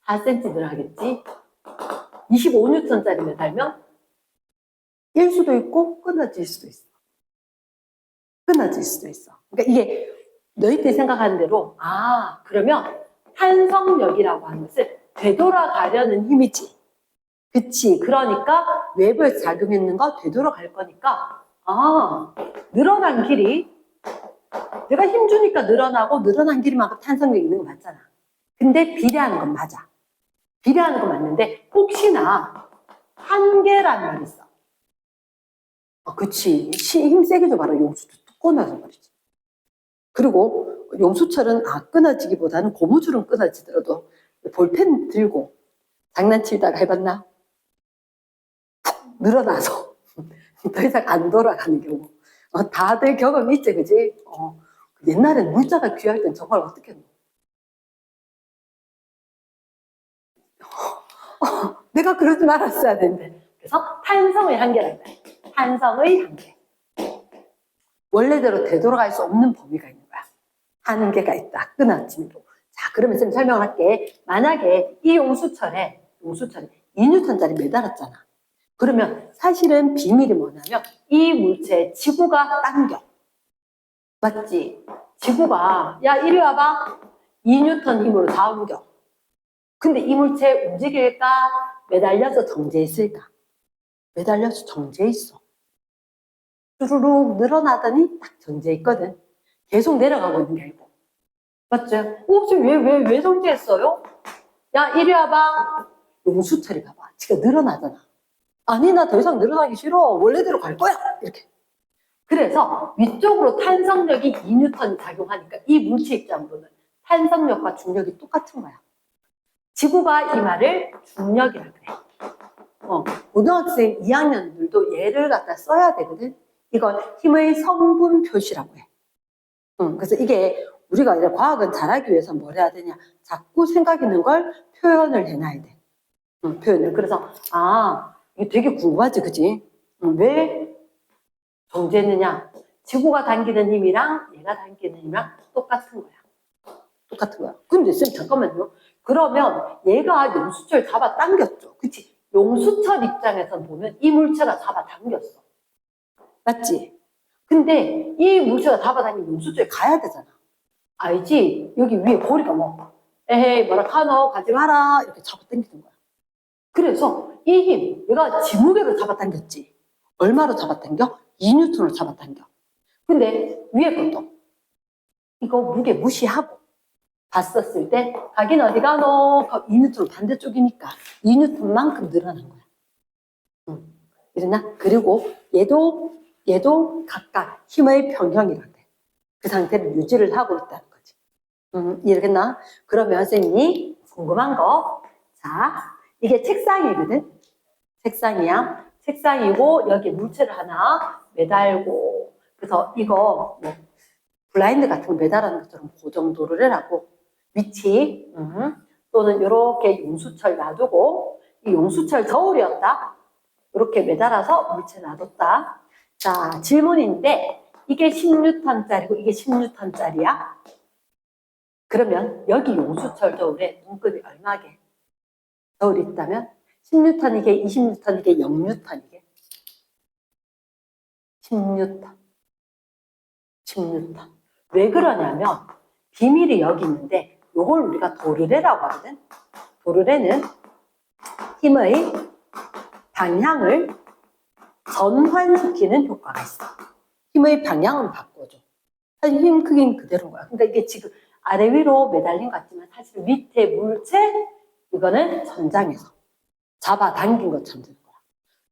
S1: 4cm 늘어나겠지? 25N짜리 매달면 1 수도 있고 끊어질 수도 있어. 그러니까 이게 너희들이 생각하는 대로 그러면 탄성력이라고 하는 것을 되돌아가려는 힘이지. 그치. 그러니까 외부에서 작용했는 거 되돌아갈 거니까 늘어난 길이, 내가 힘 주니까 늘어나고 늘어난 길이만큼 탄성력이 있는 거 맞잖아. 근데 비례하는 건 맞아. 비례하는 건 맞는데 혹시나 한계라는 말이 있어. 그치. 힘 세게 줘봐라. 용수도 뚝 끊어져 버리지. 그리고 용수철은 끊어지기보다는 고무줄은 끊어지더라도 볼펜 들고 장난치다가 해봤나? 푹 늘어나서 더 이상 안 돌아가는 경우. 다들 경험이 있지, 그지? 옛날엔 물자가 귀할 땐 정말 어떻게 했노? 내가 그러지 말았어야 되는데. 그래서 탄성의 한계란다. 탄성의 한계. 원래대로 되돌아갈 수 없는 범위가 있는 거야. 한계가 있다. 끊어짐으로. 자, 그러면 쌤 설명을 할게. 만약에 이 용수철에 2N짜리 매달았잖아. 그러면 사실은 비밀이 뭐냐면 이 물체에 지구가 당겨. 맞지? 지구가 야 이리 와봐. 2N 힘으로 다 옮겨. 근데 이 물체 움직일까? 매달려서 정지했을까? 매달려서 정지했어. 쭈루룩 늘어나더니 딱 정지했거든. 계속 내려가고 있는 게 아니고. 맞지? 지금 왜 정지했어요? 야 이리 와봐. 용수철이 봐봐. 지가 늘어나잖아. 아니 나 더 이상 늘어나기 싫어. 원래대로 갈 거야. 이렇게. 그래서 위쪽으로 탄성력이 2N 작용하니까 이 물체 입장으로는 탄성력과 중력이 똑같은 거야. 지구가 이 말을 중력이라 그래. 고등학생 2학년들도 얘를 갖다 써야 되거든. 이건 힘의 성분 표시라고 해. 그래서 이게 우리가 이제 과학은 잘하기 위해서 뭘 해야 되냐. 자꾸 생각 있는 걸 표현을 해놔야 돼. 표현을. 그래서 이게 되게 궁금하지, 그지? 왜 정지했느냐? 지구가 당기는 힘이랑 얘가 당기는 힘이랑 똑같은 거야. 똑같은 거야. 근데 쌤 잠깐만요. 그러면 얘가 용수철 잡아 당겼죠. 그치? 용수철 입장에선 보면 이 물체가 잡아 당겼어. 맞지? 근데 이 물체가 잡아 당기면 용수철에 가야 되잖아. 알지? 여기 위에 고리가 에헤이 뭐라 카노 가지 마라 이렇게 잡아 당기는 거야. 그래서 이 힘, 얘가 지무게로 잡아 당겼지. 얼마로 잡아 당겨? 2N으로 잡아 당겨. 근데 위에 것도 이거 무게 무시하고 봤었을 때 가긴 어디 가노? 2N으로 반대쪽이니까 2N만큼 늘어난 거야. 이러나? 그리고 얘도 각각 힘의 평형이라고 돼. 그 상태를 유지를 하고 있다는 거지. 이해겠나? 그러면 선생님이 궁금한 거. 자, 이게 책상이거든. 책상이야. 책상이고 여기 물체를 하나 매달고 그래서 이거 블라인드 같은 거 매달하는 것처럼 그 정도를 해라고. 위치 또는 이렇게 용수철 놔두고 이 용수철 저울이었다. 이렇게 매달아서 물체 놔뒀다. 자, 질문인데 이게 10N짜리고 이게 10N짜리야? 그러면 여기 용수철 저울에 눈급이 얼마게? 저울이 있다면 10N이게 20N이게 0N이게? 10N. 왜 그러냐면 비밀이 여기 있는데 이걸 우리가 도르래라고 하거든. 도르래는 힘의 방향을 전환시키는 효과가 있어. 힘의 방향은 바꿔줘. 사실 힘 크기는 그대로인 거야. 그러니까 이게 지금 아래 위로 매달린 것 같지만 사실 밑에 물체 이거는 천장에서 잡아당긴 것처럼 되는 거야.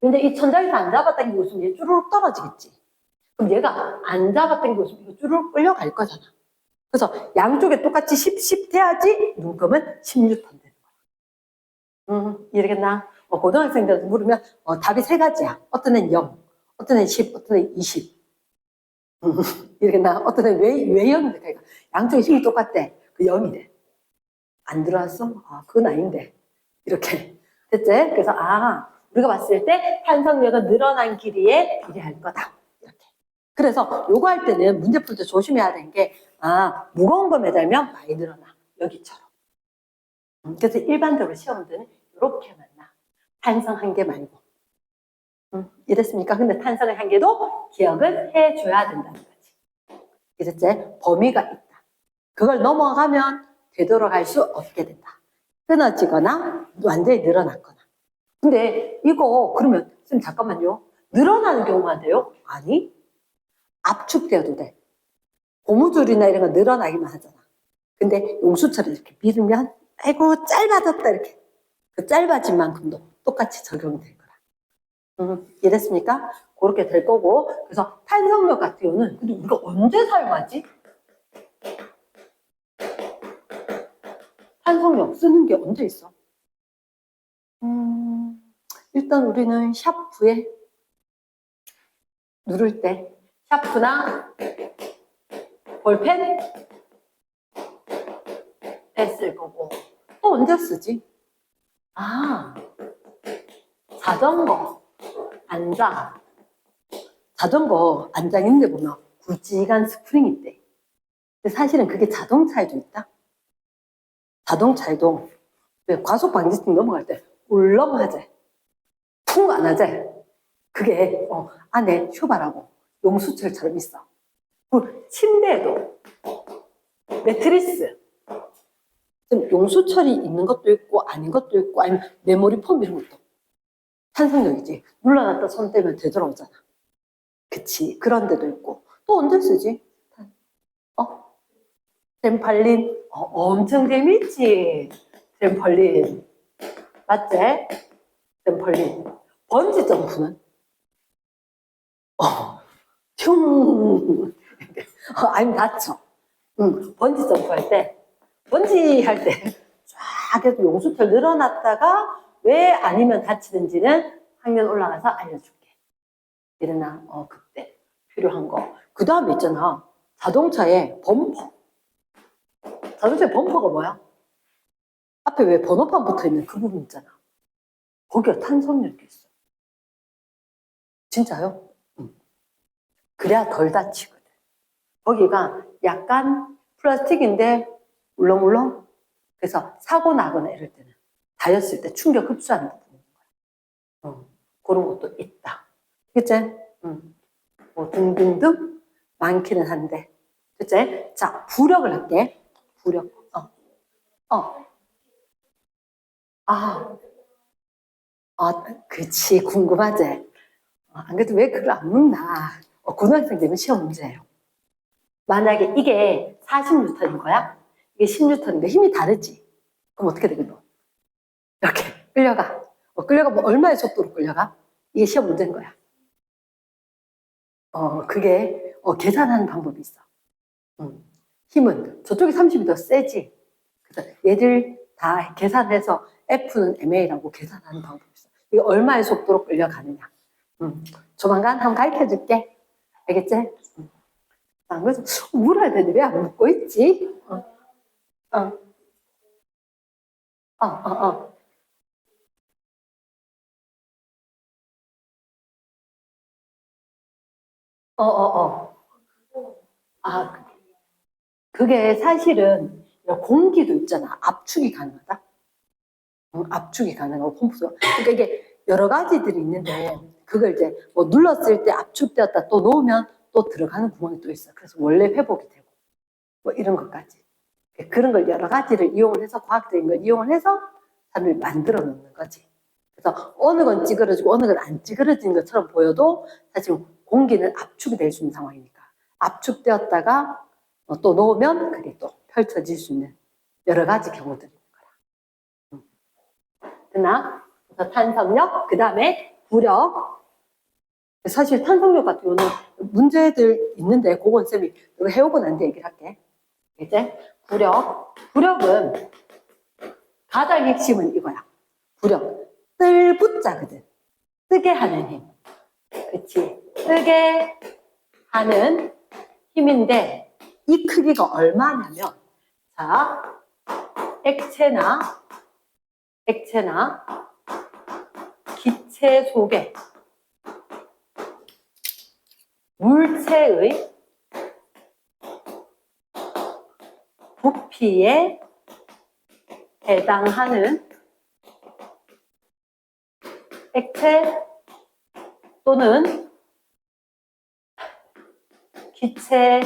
S1: 근데 이 천장에서 안 잡아당기고 있으면 얘 쭈르륵 떨어지겠지. 그럼 얘가 안 잡아당기고 있으면 이거 쭈르륵 끌려갈 거잖아. 그래서 양쪽에 똑같이 10 돼야지 눈금은 10N 되는 거야. 이해되겠나? 고등학생들한테 물으면 답이 세 가지야. 어떤 애는 0, 어떤 애는 10, 어떤 애는 20. 이렇게나 어떤 애는 왜 0인데? 그러니까 양쪽에 힘이 똑같대. 그 0이래. 안 들어왔어? 그건 아닌데. 이렇게. 됐지? 그래서 우리가 봤을 때 탄성력은 늘어난 길이에 비례할 거다. 이렇게. 그래서 요거 할 때는 문제 풀 때 조심해야 되는 게 무거운 거 매달면 많이 늘어나. 여기처럼. 그래서 일반적으로 시험들은 이렇게 만나. 탄성 한계 말고. 이랬습니까? 근데 탄성의 한계도 기억을 해줘야 된다는 거지. 이랬지? 범위가 있다. 그걸 넘어가면 되돌아갈 수 없게 된다. 끊어지거나 완전히 늘어났거나. 근데 이거 그러면 선생님 잠깐만요. 늘어나는 경우만 돼요? 아니, 압축되어도 돼. 고무줄이나 이런 거 늘어나기만 하잖아. 근데 용수철을 이렇게 밀으면 아이고 짧아졌다 이렇게 그 짧아진 만큼도 똑같이 적용이 될 거라. 이해됐습니까? 그렇게 될 거고 그래서 탄성력 같은 경우는 근데 우리가 언제 사용하지? 탄성력 쓰는 게 언제 있어? 일단 우리는 샤프에 누를 때 샤프나 볼펜 쓸 거고 또 언제 쓰지? 아, 자전거 안장 자전거 안장 있는 데 보면 굵직한 스프링이 있대. 근데 사실은 그게 자동차에도 있다. 자동차에도 과속 방지턱 넘어갈 때 울렁하지 퉁 안 하지 그게 안에 휴바라고 용수철처럼 있어. 그리고 침대에도 매트리스 좀 용수철이 있는 것도 있고 아닌 것도 있고 아니면 메모리 폼 이런 것도 탄성력이지. 눌러놨다 손 떼면 되돌아오잖아. 그치. 그런 데도 있고 또 언제 쓰지? 템팔린 엄청 재밌지. 템펄린 맞지? 템펄린 번지 점프는 흉 아니면 다쳐. 번지 점프 할 때 쫙 해서 용수철 늘어났다가 왜 아니면 다치는지는 학년 올라가서 알려줄게. 일어나 그때 필요한 거. 그 다음에 있잖아. 자동차에 범퍼. 자동차에 범퍼가 뭐야? 앞에 왜 번호판 붙어있는 그 부분 있잖아. 거기가 탄성력이 있어. 진짜요? 그래야 덜 다치거든. 거기가 약간 플라스틱인데 울렁울렁. 그래서 사고 나거나 이럴 때는 다였을 때 충격 흡수하는 부분인 거야. 그런 것도 있다. 그치? 뭐 등등등 많기는 한데. 그치? 자, 부력을 할게. 부력. 그치. 궁금하지? 안 그래도 왜 그걸 안 묻나? 고등학생 되면 시험 문제예요. 만약에 이게 40N인 거야? 이게 10N인데 힘이 다르지? 그럼 어떻게 되겠노? 이렇게 끌려가. 끌려가 뭐 얼마의 속도로 끌려가? 이게 시험 문제인 거야. 그게 계산하는 방법이 있어. 힘은 저쪽이 30이 더 세지. 그래서 얘들 다 계산해서 F는 MA라고 계산하는 방법이 있어. 이게 얼마의 속도로 끌려가느냐. 조만간 한번 가르쳐 줄게. 알겠지? 안 그래서 물어야 되는데 왜 안 묻고 있지? 어. 어, 어, 어. 어, 어, 어. 아, 그게 사실은 공기도 있잖아. 압축이 가능하다. 압축이 가능하고 펌프도. 그러니까 이게 여러 가지들이 있는데 그걸 이제 뭐 눌렀을 때 압축되었다 또 놓으면 또 들어가는 구멍이 또 있어. 그래서 원래 회복이 되고 뭐 이런 것까지. 그런 걸 여러 가지를 이용을 해서 과학적인 걸 이용을 해서 사람을 만들어 놓는 거지. 그래서 어느 건 찌그러지고 어느 건 안 찌그러지는 것처럼 보여도 사실 공기는 압축이 될 수 있는 상황이니까 압축되었다가 또 놓으면 그게 또 펼쳐질 수 있는 여러 가지 경우들이 있는 거라. 됐나? 그래서 탄성력, 그 다음에 부력. 사실 탄성력 같은 경우는 문제들 있는데 그건 쌤이 이거 해오고 난 뒤 얘기를 할게. 이제 부력은 가장 핵심은 이거야. 부력. 쓸붙자거든. 쓰게 하는 힘. 그치? 쓰게 하는 힘인데 이 크기가 얼마냐면 자, 액체나 기체 속에 물체의 부피에 해당하는 액체 또는 기체의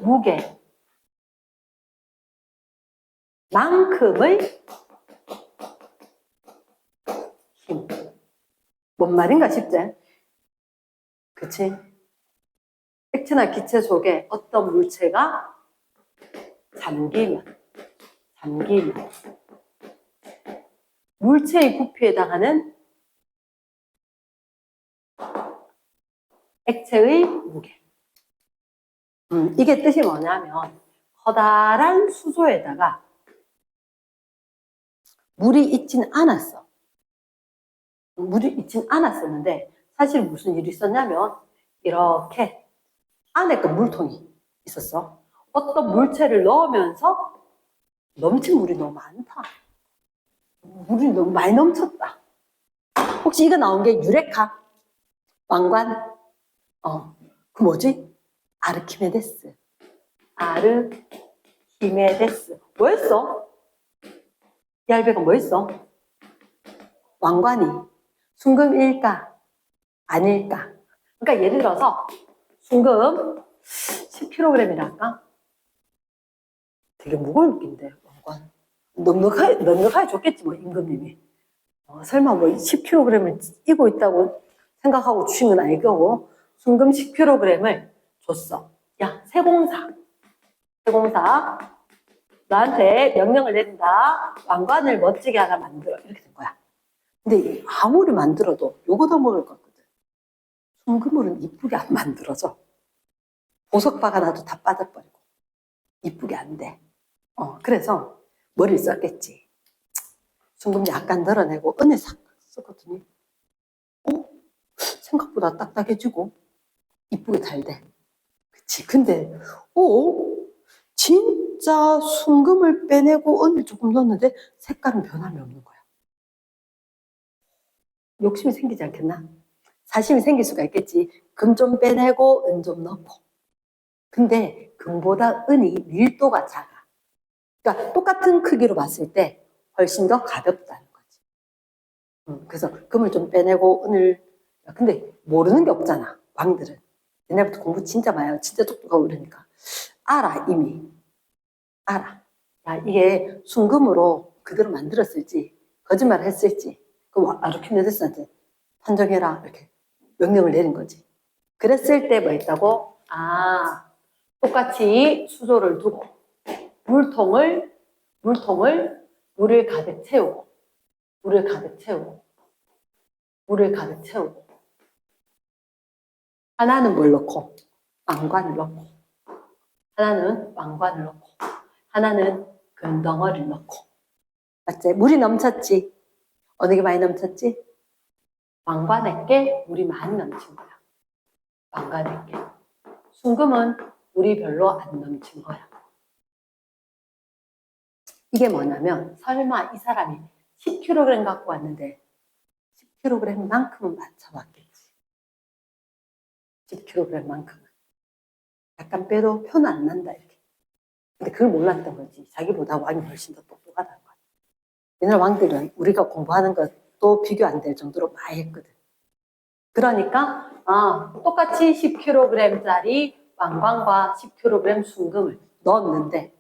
S1: 무게 만큼의 힘. 뭔 말인가 싶지? 그치? 액체나 기체 속에 어떤 물체가 잠기면 물체의 부피에 해당하는 액체의 무게. 이게 뜻이 뭐냐면 커다란 수소에다가 물이 있진 않았어. 물이 있진 않았었는데 사실 무슨 일이 있었냐면 이렇게 안에 그 물통이 있었어. 어떤 물체를 넣으면서 넘친 물이 너무 많다. 물이 너무 많이 넘쳤다. 혹시 이거 나온 게 유레카? 왕관? 그 뭐지? 아르키메데스. 아르키메데스. 뭐였어? 이 알베가 뭐였어? 왕관이 순금일까? 아닐까? 그러니까 예를 들어서 순금 10kg이랄까? 되게 무거운 느낌인데 왕관. 넉넉하게 줬겠지 뭐 임금님이. 설마 뭐 10kg을 이고 있다고 생각하고 주신 건 아닐 거고 순금 10kg을 줬어. 야, 세공사 나한테 명령을 내린다. 왕관을 멋지게 하나 만들어. 이렇게 된 거야. 근데 아무리 만들어도 요거도 먹을 것 같거든. 순금물은 이쁘게 안 만들어져. 보석 박아놔도 다 빠져버리고 이쁘게 안 돼. 그래서 머리를 썼겠지. 순금 약간 덜어내고 은에 싹 썼거든요. 생각보다 딱딱해지고 이쁘게 잘 돼. 그치? 근데 진짜 순금을 빼내고 은을 조금 넣었는데 색깔은 변함이 없는 거야. 욕심이 생기지 않겠나? 사심이 생길 수가 있겠지. 금 좀 빼내고 은 좀 넣고. 근데 금보다 은이 밀도가 작아. 그러니까 똑같은 크기로 봤을 때 훨씬 더 가볍다는 거지. 그래서 금을 좀 빼내고 은을. 근데 모르는 게 없잖아. 왕들은. 옛날부터 공부 진짜 많이 하고 진짜 똑똑하고 이러니까. 알아 이미. 알아. 야, 이게 순금으로 그대로 만들었을지 거짓말을 했을지 그럼 아르키메데스한테 판정해라 이렇게 명령을 내린 거지. 그랬을 때 뭐 했다고? 똑같이 수조를 두고 물을 가득 채우고 하나는 뭘 넣고 왕관을 넣고 하나는 금덩어리를 넣고. 맞지? 물이 넘쳤지? 어느 게 많이 넘쳤지? 왕관에게 물이 많이 넘친 거야. 왕관에게. 순금은 물이 별로 안 넘친 거야. 이게 뭐냐면 설마 이 사람이 10kg 갖고 왔는데 10kg만큼은 맞춰봤겠지. 10kg만큼은. 약간 빼도 표는 안 난다 이렇게. 근데 그걸 몰랐던 거지. 자기보다 왕이 훨씬 더 똑똑하다는 거야. 옛날 왕들은 우리가 공부하는 것도 비교 안 될 정도로 많이 했거든. 그러니까 똑같이 10kg짜리 왕관과 10kg 순금을 넣었는데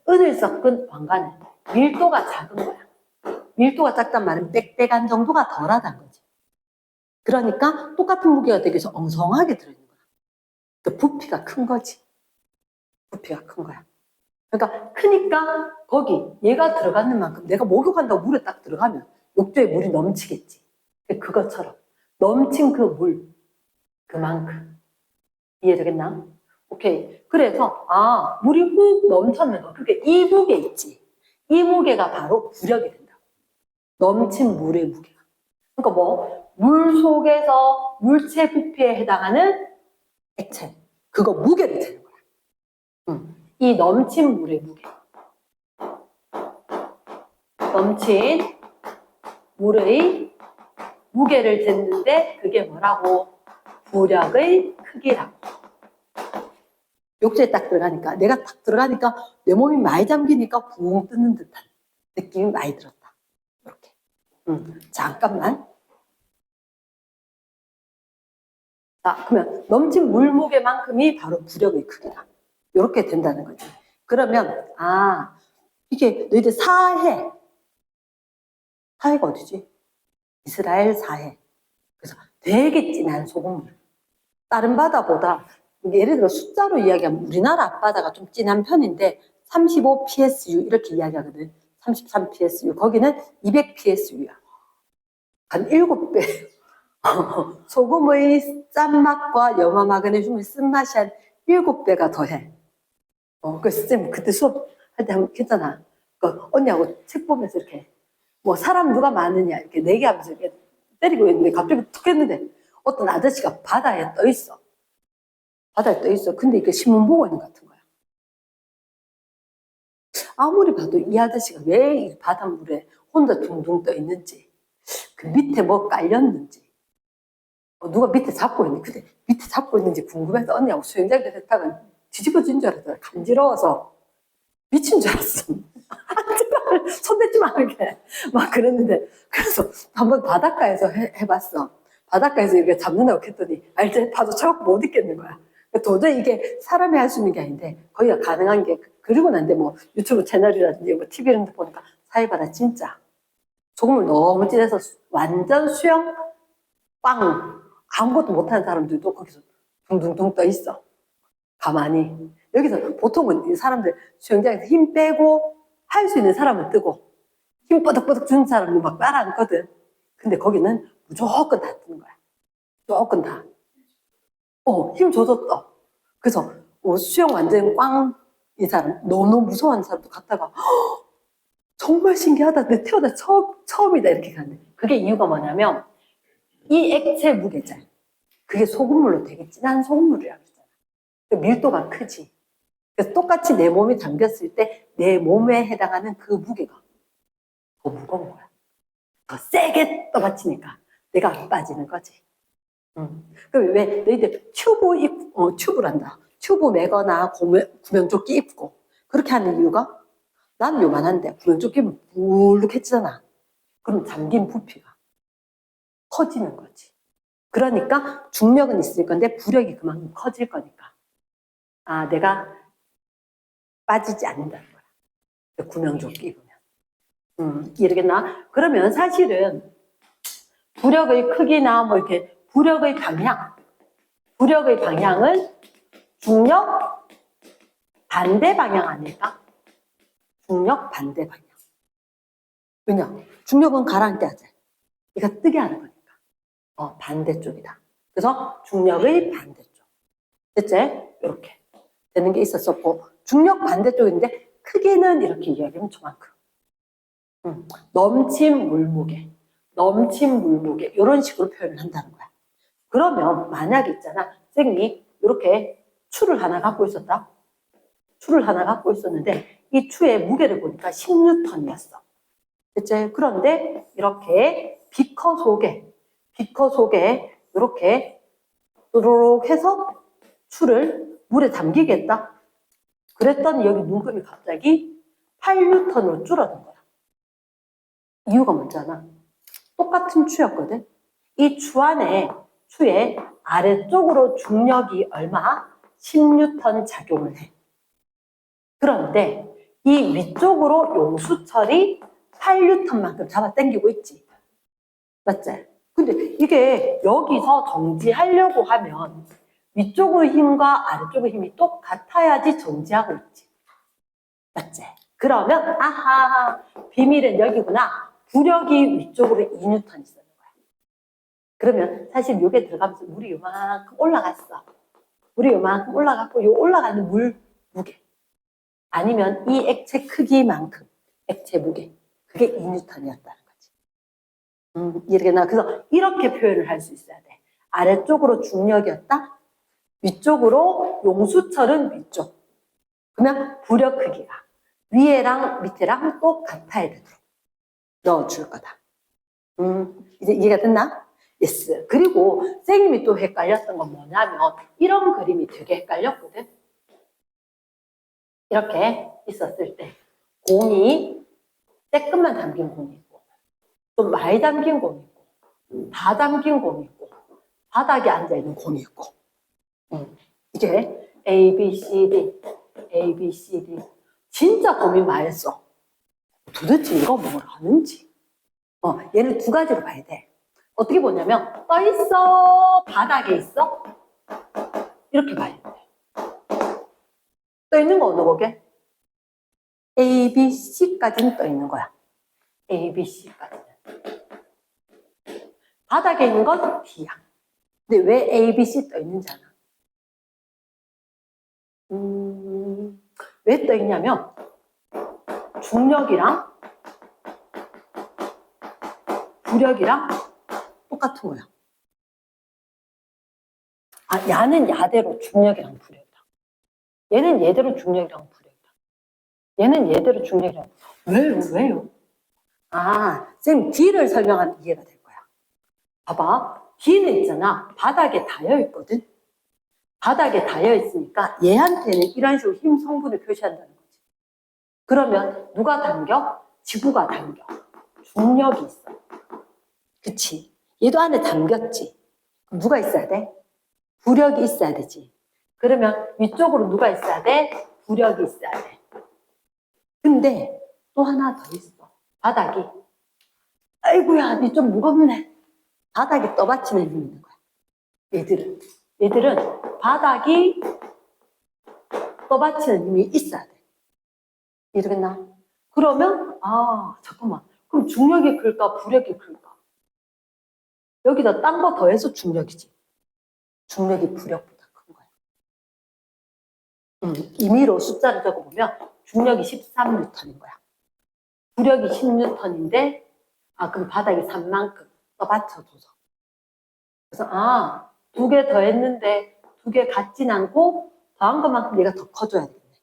S1: 은을 섞은 왕관은 밀도가 작은 거야. 밀도가 작단 말은 빽빽한 정도가 덜하다는 거지. 그러니까 똑같은 무게가 되기 위해서 엉성하게 들어있는 거야. 그 부피가 큰 거지. 부피가 큰 거야. 그러니까 크니까 거기 얘가 들어가는 만큼 내가 목욕한다고 물에 딱 들어가면 욕조에 물이 넘치겠지. 그것처럼 넘친 그 물 그만큼. 이해되겠나? 오케이. 그래서 물이 훅 넘쳤는 거. 그게 이 무게 있지. 이 무게가 바로 부력이 된다. 넘친 물의 무게가. 그러니까 물 속에서 물체 부피에 해당하는 액체. 그거 무게를 재는 거야. 이 넘친 물의 무게. 넘친 물의 무게를 쟀는데 그게 뭐라고? 부력의 크기라고. 욕조에 딱 들어가니까 내가 딱 들어가니까 내 몸이 많이 잠기니까 붕 뜨는 듯한 느낌이 많이 들었다. 이렇게. 잠깐만. 자, 그러면 넘친 물무게만큼이 바로 부력의 크기다. 이렇게 된다는 거지. 그러면 이게 너희들 사해가 어디지? 이스라엘 사해. 그래서 되게 진한 소금물. 다른 바다보다 예를 들어 숫자로 이야기하면 우리나라 앞바다가 좀 진한 편인데 35 PSU 이렇게 이야기하거든. 33 PSU. 거기는 200 PSU야. 한 7배. 소금의 짠맛과 염화 마그네슘의 쓴맛이 한 7배가 더해. 그래서 쌤 그때 수업할 때 하면 괜찮아. 언니하고 책 보면서 이렇게 뭐 사람 누가 많으냐 이렇게 내기하면서 이렇게 때리고 있는데 갑자기 툭 했는데 어떤 아저씨가 바다에 떠 있어. 바다에 떠 있어. 근데 이게 신문 보고 있는 것 같은 거야. 아무리 봐도 이 아저씨가 왜 이 바닷물에 혼자 둥둥 떠 있는지, 그 밑에 뭐 깔렸는지, 누가 밑에 잡고 있는지, 근데 밑에 잡고 있는지 궁금해서 언니하고 수영장에 됐다가 뒤집어진 줄 알았더라. 간지러워서 미친 줄 알았어. 손대지 마, 이렇게. 막 그랬는데, 그래서 한번 바닷가에서 해봤어. 바닷가에서 이렇게 잡는다고 했더니, 알지? 파도 차갑고 못 있겠는 거야. 도저히 이게 사람이 할 수 있는 게 아닌데, 거기가 가능한 게, 그리고 난데 뭐 유튜브 채널이라든지 뭐 TV 이런 데 보니까 사이바다 진짜 소금을 너무 진해서 완전 수영 빵 아무것도 못하는 사람들도 거기서 둥둥둥 떠 있어. 가만히. 여기서 보통은 이 사람들 수영장에서 힘 빼고 할 수 있는 사람은 뜨고 힘 뻐덕뻐덕 주는 사람은 막 따라앉거든. 근데 거기는 무조건 다 뜨는 거야. 무조건 다. 힘 줘서 떠. 그래서 수영 완전 꽝 이 사람 너무 무서워하는 사람도 갔다가 정말 신기하다. 내 태어나 처음이다 이렇게 갔는데 그게 이유가 뭐냐면 이 액체 무게잖아. 그게 소금물로 되게 진한 소금물이라고 그랬잖아. 밀도가 크지. 그래서 똑같이 내 몸이 담겼을 때 내 몸에 해당하는 그 무게가 더 무거운 거야. 더 세게 떠받치니까 내가 안 빠지는 거지. 그럼 왜 너희들 튜브란다. 튜브 매거나 구명조끼 입고 그렇게 하는 이유가 나는 요만한데 구명조끼 입으면 불룩해지잖아. 그럼 잠긴 부피가 커지는 거지. 그러니까 중력은 있을 건데 부력이 그만큼 커질 거니까 내가 빠지지 않는다는 거야. 구명조끼 입으면. 이해되겠나? 그러면 사실은 부력의 크기나 뭐 이렇게 부력의 방향은 중력 반대 방향 아닐까? 중력 반대 방향. 왜냐? 중력은 가라앉게 하지. 얘가 뜨게 하는 거니까. 반대쪽이다. 그래서 중력의 반대쪽. 됐지? 이렇게 되는 게 있었었고 중력 반대쪽인데 크기는 이렇게 이야기하면 저만큼. 넘친 물무게 이런 식으로 표현을 한다는 거야. 그러면 만약에 있잖아. 쌤이 이렇게 추를 하나 갖고 있었다. 추를 하나 갖고 있었는데 이 추의 무게를 보니까 10N이었어. 됐지? 그런데 이렇게 비커 속에 이렇게 뚜루룩 해서 추를 물에 담기겠다. 그랬더니 여기 눈금이 갑자기 8N으로 줄어든 거야. 이유가 뭔지아나? 똑같은 추였거든. 이 추의 아래쪽으로 중력이 얼마? 10N 작용을 해. 그런데 이 위쪽으로 용수철이 8N만큼 잡아 당기고 있지. 맞지? 근데 이게 여기서 정지하려고 하면 위쪽의 힘과 아래쪽의 힘이 똑같아야지 정지하고 있지. 맞지? 그러면 아하 비밀은 여기구나. 부력이 위쪽으로 2N 있었는 거야. 그러면 사실 여기에 들어가면서 물이 요만큼 올라갔어. 물이 요만큼 올라갔고 요 올라가는 물 무게 아니면 이 액체 크기만큼 액체 무게 그게 2N이었다는 거지. 이렇게 그래서 이렇게 표현을 할 수 있어야 돼. 아래쪽으로 중력이었다. 위쪽으로 용수철은 위쪽. 그러면 부력 크기가 위에랑 밑에랑 똑같아야 되도록 넣어줄 거다. 이제 이해가 됐나? 예스. 그리고 쌤이 또 헷갈렸던 건 뭐냐면 이런 그림이 되게 헷갈렸거든. 이렇게 있었을 때 공이 조금만 담긴 공이 있고 좀 많이 담긴 공이 있고 다 담긴 공이 있고 바닥에 앉아있는 공이 있고 이게 A, B, C, D A, B, C, D 진짜 고민 많이 했어. 도대체 이거 뭘 하는지. 얘는 두 가지로 봐야 돼. 어떻게 보냐면 떠 있어, 바닥에 있어? 이렇게 봐야 돼. 떠 있는 거 어느 거게? A, B, C까지는 떠 있는 거야. A, B, C까지는. 바닥에 있는 건 D야. 근데 왜 A, B, C 떠 있는지 알아? 왜 떠 있냐면 중력이랑 부력이랑 똑같은 거야. 아, 야는 야대로 중력이랑 부력이랑. 얘는 얘대로 중력이랑 부력이랑. 얘는 얘대로 중력이랑. 왜요? 아, 쌤 D를 설명하면 이해가 될 거야. 봐봐. D는 있잖아. 바닥에 닿여 있거든. 바닥에 닿여 있으니까 얘한테는 이런 식으로 힘 성분을 표시한다는 거지. 그러면 누가 당겨? 지구가 당겨. 중력이 있어. 그치? 얘도 안에 담겼지. 그럼 누가 있어야 돼? 부력이 있어야 되지. 그러면 위쪽으로 누가 있어야 돼? 부력이 있어야 돼. 근데 또 하나 더 있어. 바닥이. 아이고야, 니 좀 무겁네. 바닥에 떠받치는 힘이 있는 거야. 얘들은 바닥이 떠받치는 힘이 있어야 돼. 이해되겠나? 그러면 잠깐만. 그럼 중력이 클까? 부력이 클까? 여기다 딴 거 더해서 중력이지. 중력이 부력보다 큰 거야. 임의로 숫자를 적어보면 중력이 13N인 거야. 부력이 10N인데 그럼 바닥이 3만큼 떠받쳐줘서. 그래서 두 개 더했는데 두 개 같진 않고 더한 것만큼 얘가 더 커져야 되겠네.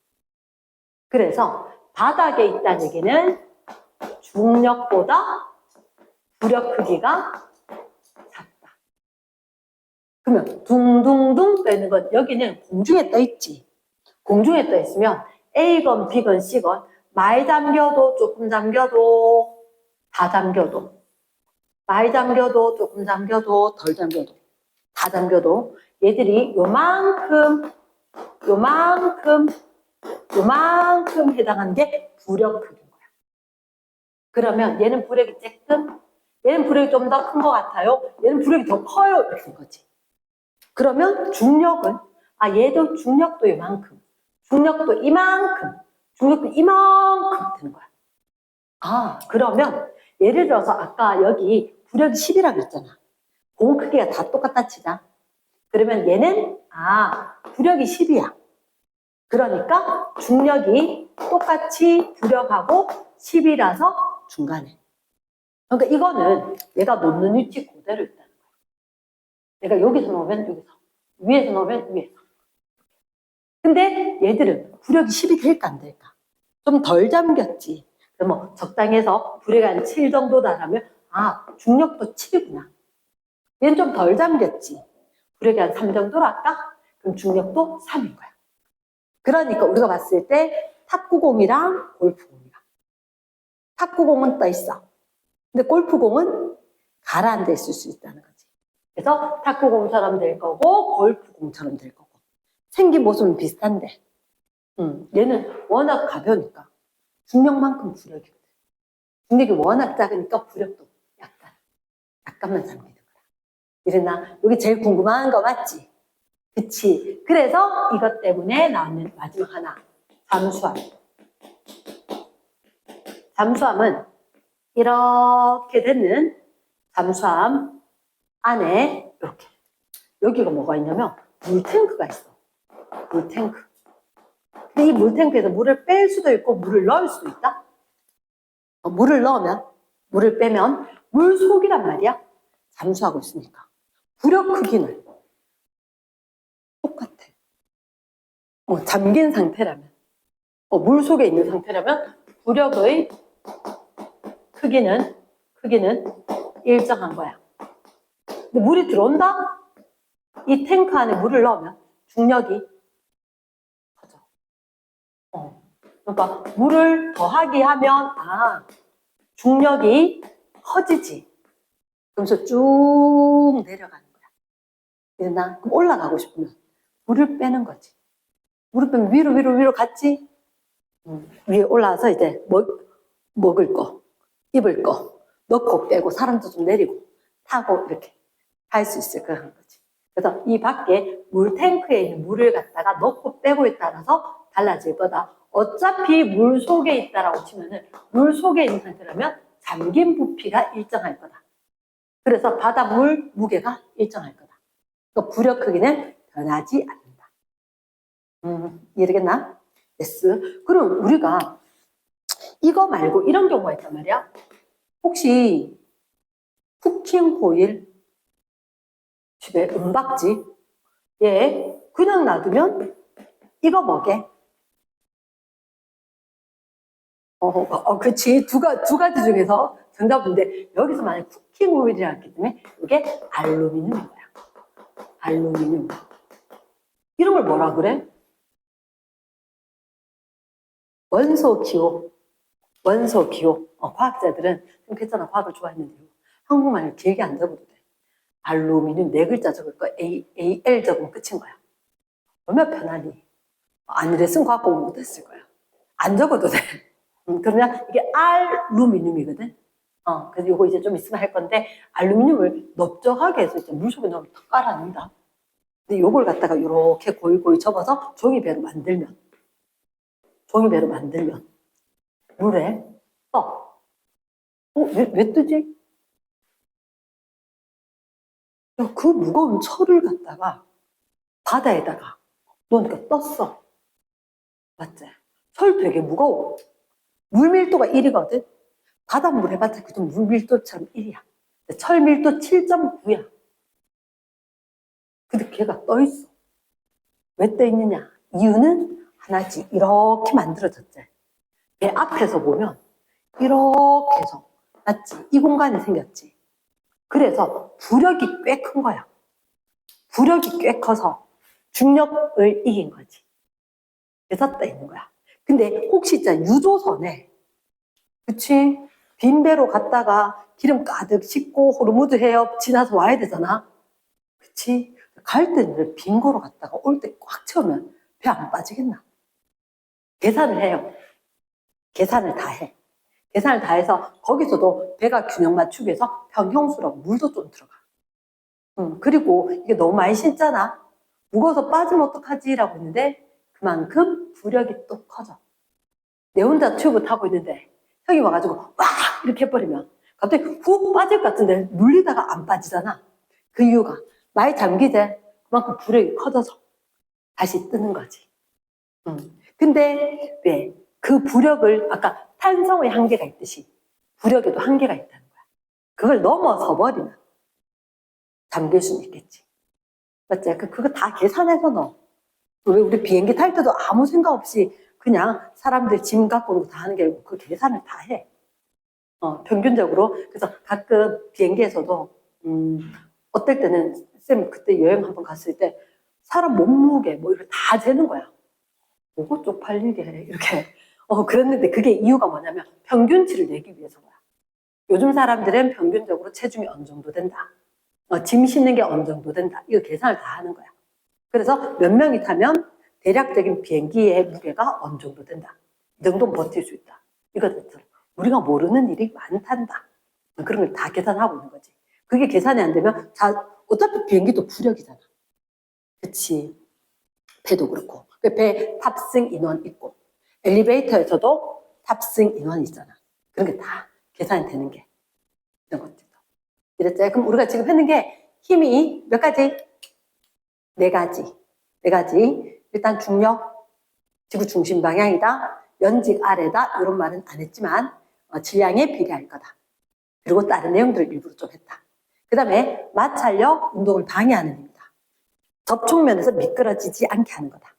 S1: 그래서 바닥에 있다는 얘기는 중력보다 부력 크기가 작다. 그러면 둥둥둥 떠 있는 건 여기는 공중에 떠 있지. 공중에 떠 있으면 A건 B건 C건 많이 잠겨도 조금 잠겨도 다 잠겨도 많이 잠겨도 조금 잠겨도 덜 잠겨도 다 잠겨도 얘들이 요만큼 해당하는 게 부력 크기인 거야. 그러면 얘는 부력이 조금, 얘는 부력이 좀 더 큰 것 같아요. 얘는 부력이 더 커요. 이렇게 된 거지. 그러면 중력은 얘도 중력도 이만큼, 중력도 이만큼, 중력도 이만큼 되는 거야. 그러면 예를 들어서 아까 여기 부력이 10이라고 그랬잖아. 공 크기가 다 똑같다 치자. 그러면 얘는 부력이 10이야. 그러니까 중력이 똑같이 부력하고 10이라서 중간에. 그러니까 이거는 내가 놓는 위치 그대로 있다는 거야. 내가 여기서 놓으면 여기서, 위에서 놓으면 위에서. 근데 얘들은 부력이 10이 될까 안 될까? 좀 덜 잠겼지. 그럼 적당히 해서 부력이 한 7 정도 달하면 중력도 7이구나. 얘는 좀 덜 잠겼지. 부력이 한 3 정도로 할까? 그럼 중력도 3인 거야. 그러니까 우리가 봤을 때 탁구공이랑 골프공이랑 탁구공은 떠 있어. 근데 골프공은 가라앉아 있을 수 있다는 거지. 그래서 탁구공처럼 될 거고 골프공처럼 될 거고 생긴 모습은 비슷한데 얘는 워낙 가벼우니까 중력만큼 부력이거든. 중력이 워낙 작으니까 부력도 약간만 잠기는 거야. 이랬나? 여기 제일 궁금한 거 맞지? 그치? 그래서 이것 때문에 나오는 마지막 하나, 잠수함. 잠수함은 이렇게 되는 잠수함 안에 이렇게 여기가 뭐가 있냐면 물탱크가 있어. 물탱크. 근데 이 물탱크에서 물을 뺄 수도 있고 물을 넣을 수도 있다. 물을 빼면 물 속이란 말이야. 잠수하고 있으니까. 부력 크기는 똑같아. 잠긴 상태라면, 물 속에 있는 상태라면 부력의 크기는 일정한 거야. 근데 물이 들어온다? 이 탱크 안에 물을 넣으면 중력이 커져. 그러니까 물을 더하기 하면 중력이 커지지. 그러면서 쭉 내려가는 거야. 그럼 올라가고 싶으면 물을 빼는 거지. 물을 빼면 위로 갔지? 위에 올라와서 이제 먹을 거, 입을 거 넣고 빼고 사람도 좀 내리고 타고 이렇게 할 수 있을 그런 거지. 그래서 이 밖에 물탱크에 있는 물을 갖다가 넣고 빼고에 따라서 달라질 거다. 어차피 물 속에 있다라고 치면은 물 속에 있는 상태라면 잠긴 부피가 일정할 거다. 그래서 바닷물 무게가 일정할 거다. 그 부력 크기는 변하지 않는다. 이해되겠나? yes. 그럼 우리가 이거 말고 이런 경우가 있단 말이야. 혹시 쿠킹 호일 집에 은박지 얘 그냥 놔두면 이거 뭐게? 그치. 두 가지 중에서 정답인데 여기서 만약 쿠킹 오일이라고 했기 때문에 이게 알루미늄인 거야. 알루미늄. 이런 걸 뭐라 그래? 원소 기호. 원소 기호. 과학자들은 좀 괜찮아. 과학을 좋아했는데 한국말을 길게 안 적어도 돼. 알루미늄 4글자 적을 거 AL 적으면 끝인 거야. 얼마나 편하니? 안 이랬으면 과학 공부 못했을 거야. 안 적어도 돼. 그러면 이게 알루미늄이거든. 그래서 이거 이제 좀 있으면 할 건데 알루미늄을 넓적하게 해서 이제 물속에 넣으면 더 깔아낸다. 근데 이걸 갖다가 이렇게 고이고이 접어서 종이배로 만들면 물에 떠. 왜 뜨지? 야, 그 무거운 철을 갖다가 바다에다가 놓으니까 떴어. 맞지? 철 되게 무거워. 물 밀도가 1이거든. 바닷물 해봤자 그좀 물 밀도처럼 1이야. 철 밀도 7.9야. 근데 걔가 떠 있어. 왜 떠 있느냐? 이유는 하나지. 이렇게 만들어졌지. 배 앞에서 보면 이렇게 해서 맞지? 이 공간이 생겼지. 그래서 부력이 꽤 큰 거야. 부력이 꽤 커서 중력을 이긴 거지. 그래서 떠 있는 거야. 근데 혹시 진짜 유조선에 그치? 빈 배로 갔다가 기름 가득 싣고 호르무즈 해협 지나서 와야 되잖아. 그치? 갈 때는 빈 거로 갔다가 올 때 꽉 채우면 배 안 빠지겠나? 계산을 해요. 계산을 다 해. 계산을 다 해서 거기서도 배가 균형 맞추기 위해서 평형수로 물도 좀 들어가. 그리고 이게 너무 많이 신잖아. 무거워서 빠지면 어떡하지? 라고 했는데 그만큼 부력이 또 커져. 내 혼자 튜브 타고 있는데 형이 와가지고 와 이렇게 해버리면 갑자기 훅 빠질 것 같은데 물리다가 안 빠지잖아. 그 이유가 많이 잠기제 그만큼 부력이 커져서 다시 뜨는 거지. 근데 왜 그 부력을 아까 탄성의 한계가 있듯이 부력에도 한계가 있다는 거야. 그걸 넘어서 버리면 잠길 수는 있겠지. 맞지? 그거 다 계산해서 넣어. 왜 우리 비행기 탈 때도 아무 생각 없이 그냥 사람들 짐 갖고 오는 거 다 하는 게 아니고 그 계산을 다 해. 평균적으로. 그래서 가끔 비행기에서도 어떨 때는 쌤 그때 여행 한번 갔을 때 사람 몸무게 뭐 이렇게 다 재는 거야. 뭐고 쪽팔리게 해 이렇게. 그랬는데 그게 이유가 뭐냐면 평균치를 내기 위해서 거야. 요즘 사람들은 평균적으로 체중이 어느 정도 된다. 짐 싣는 게 어느 정도 된다. 이거 계산을 다 하는 거야. 그래서 몇 명이 타면 대략적인 비행기의 무게가 어느 정도 된다. 이 정도는 버틸 수 있다. 이거처럼 우리가 모르는 일이 많단다. 그런 걸 다 계산하고 있는 거지. 그게 계산이 안 되면 어차피 비행기도 부력이잖아. 그치? 배도 그렇고. 배 탑승 인원 있고 엘리베이터에서도 탑승 인원이 있잖아. 그런 게 다 계산이 되는 게 이런 것들도. 이랬죠. 그럼 우리가 지금 했는 게 힘이 몇 가지? 4가지. 4가지. 일단 중력, 지구 중심 방향이다. 연직 아래다. 이런 말은 안 했지만 질량에 비례할 거다. 그리고 다른 내용들을 일부러 좀 했다. 그 다음에 마찰력, 운동을 방해하는 힘이다. 접촉면에서 미끄러지지 않게 하는 거다.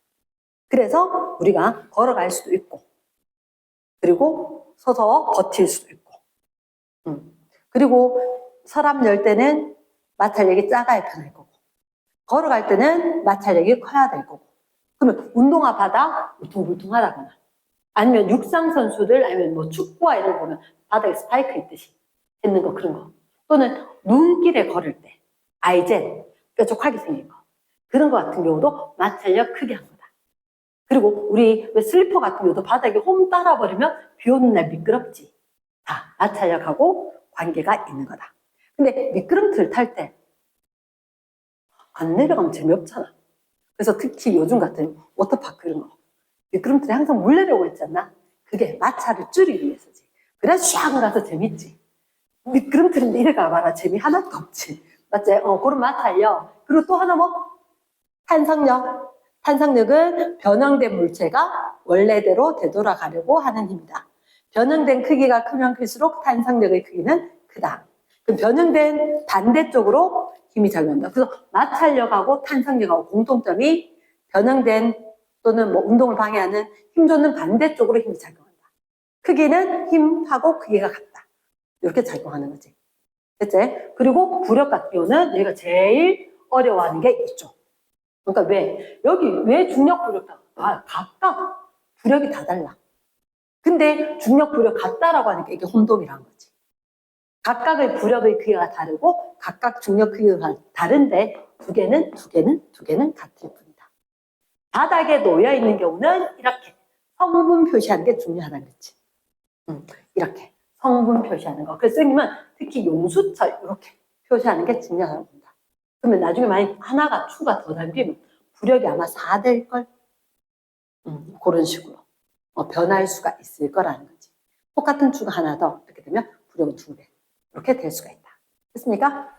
S1: 그래서 우리가 걸어갈 수도 있고 그리고 서서 버틸 수도 있고 그리고 서랍 열 때는 마찰력이 작아야 편할 거고 걸어갈 때는 마찰력이 커야 될 거고 그러면 운동화 바닥 울퉁불퉁하다거나 아니면 육상 선수들 아니면 뭐 축구와 이런 거 보면 바닥에 스파이크 있듯이 있는 거 그런 거 또는 눈길에 걸을 때 아이젠 뾰족하게 생긴 거 그런 거 같은 경우도 마찰력 크게 한 거다. 그리고 우리 왜 슬리퍼 같은 경우도 바닥에 홈 따라버리면 비 오는 날 미끄럽지. 다 마찰력하고 관계가 있는 거다. 근데 미끄럼틀 탈 때 안 내려가면 재미없잖아. 그래서 특히 요즘 같은 워터파크 이런 거 미끄럼틀에 항상 물 내려오고 있잖아. 그게 마찰을 줄이기 위해서지. 그래서 샥 가서 재밌지. 미끄럼틀에 내려가 봐라. 재미 하나도 없지. 맞지? 그런 마찰력. 그리고 또 하나 뭐? 탄성력. 탄성력은 변형된 물체가 원래대로 되돌아가려고 하는 힘이다. 변형된 크기가 크면 클수록 탄성력의 크기는 크다. 그럼 변형된 반대쪽으로 힘이 작용한다. 그래서 마찰력하고 탄성력하고 공통점이 변형된 또는 뭐 운동을 방해하는 힘 줬는 반대쪽으로 힘이 작용한다. 크기는 힘하고 크기가 같다. 이렇게 작용하는 거지. 됐지? 그리고 부력 같은 경우는 얘가 제일 어려워하는 게 이쪽. 그러니까 왜 중력 부력 각각 부력이 다 달라. 근데 중력 부력 같다라고 하니까 이게 혼동이라는 거지. 각각의 부력의 크기가 다르고 각각 중력 크기가 다른데 두 개는 같을 뿐이다. 바닥에 놓여 있는 경우는 이렇게 성분 표시하는 게 중요하다는 거지. 이렇게 성분 표시하는 거. 그래서 선생님은 특히 용수철 이렇게 표시하는 게 중요하다고 봅니다. 그러면 나중에 만약 하나가 추가 더 담기면 부력이 아마 4 될걸? 그런 식으로 변할 수가 있을 거라는 거지. 똑같은 추가 하나 더 이렇게 되면 부력은 2배. 이렇게 될 수가 있다. 됐습니까?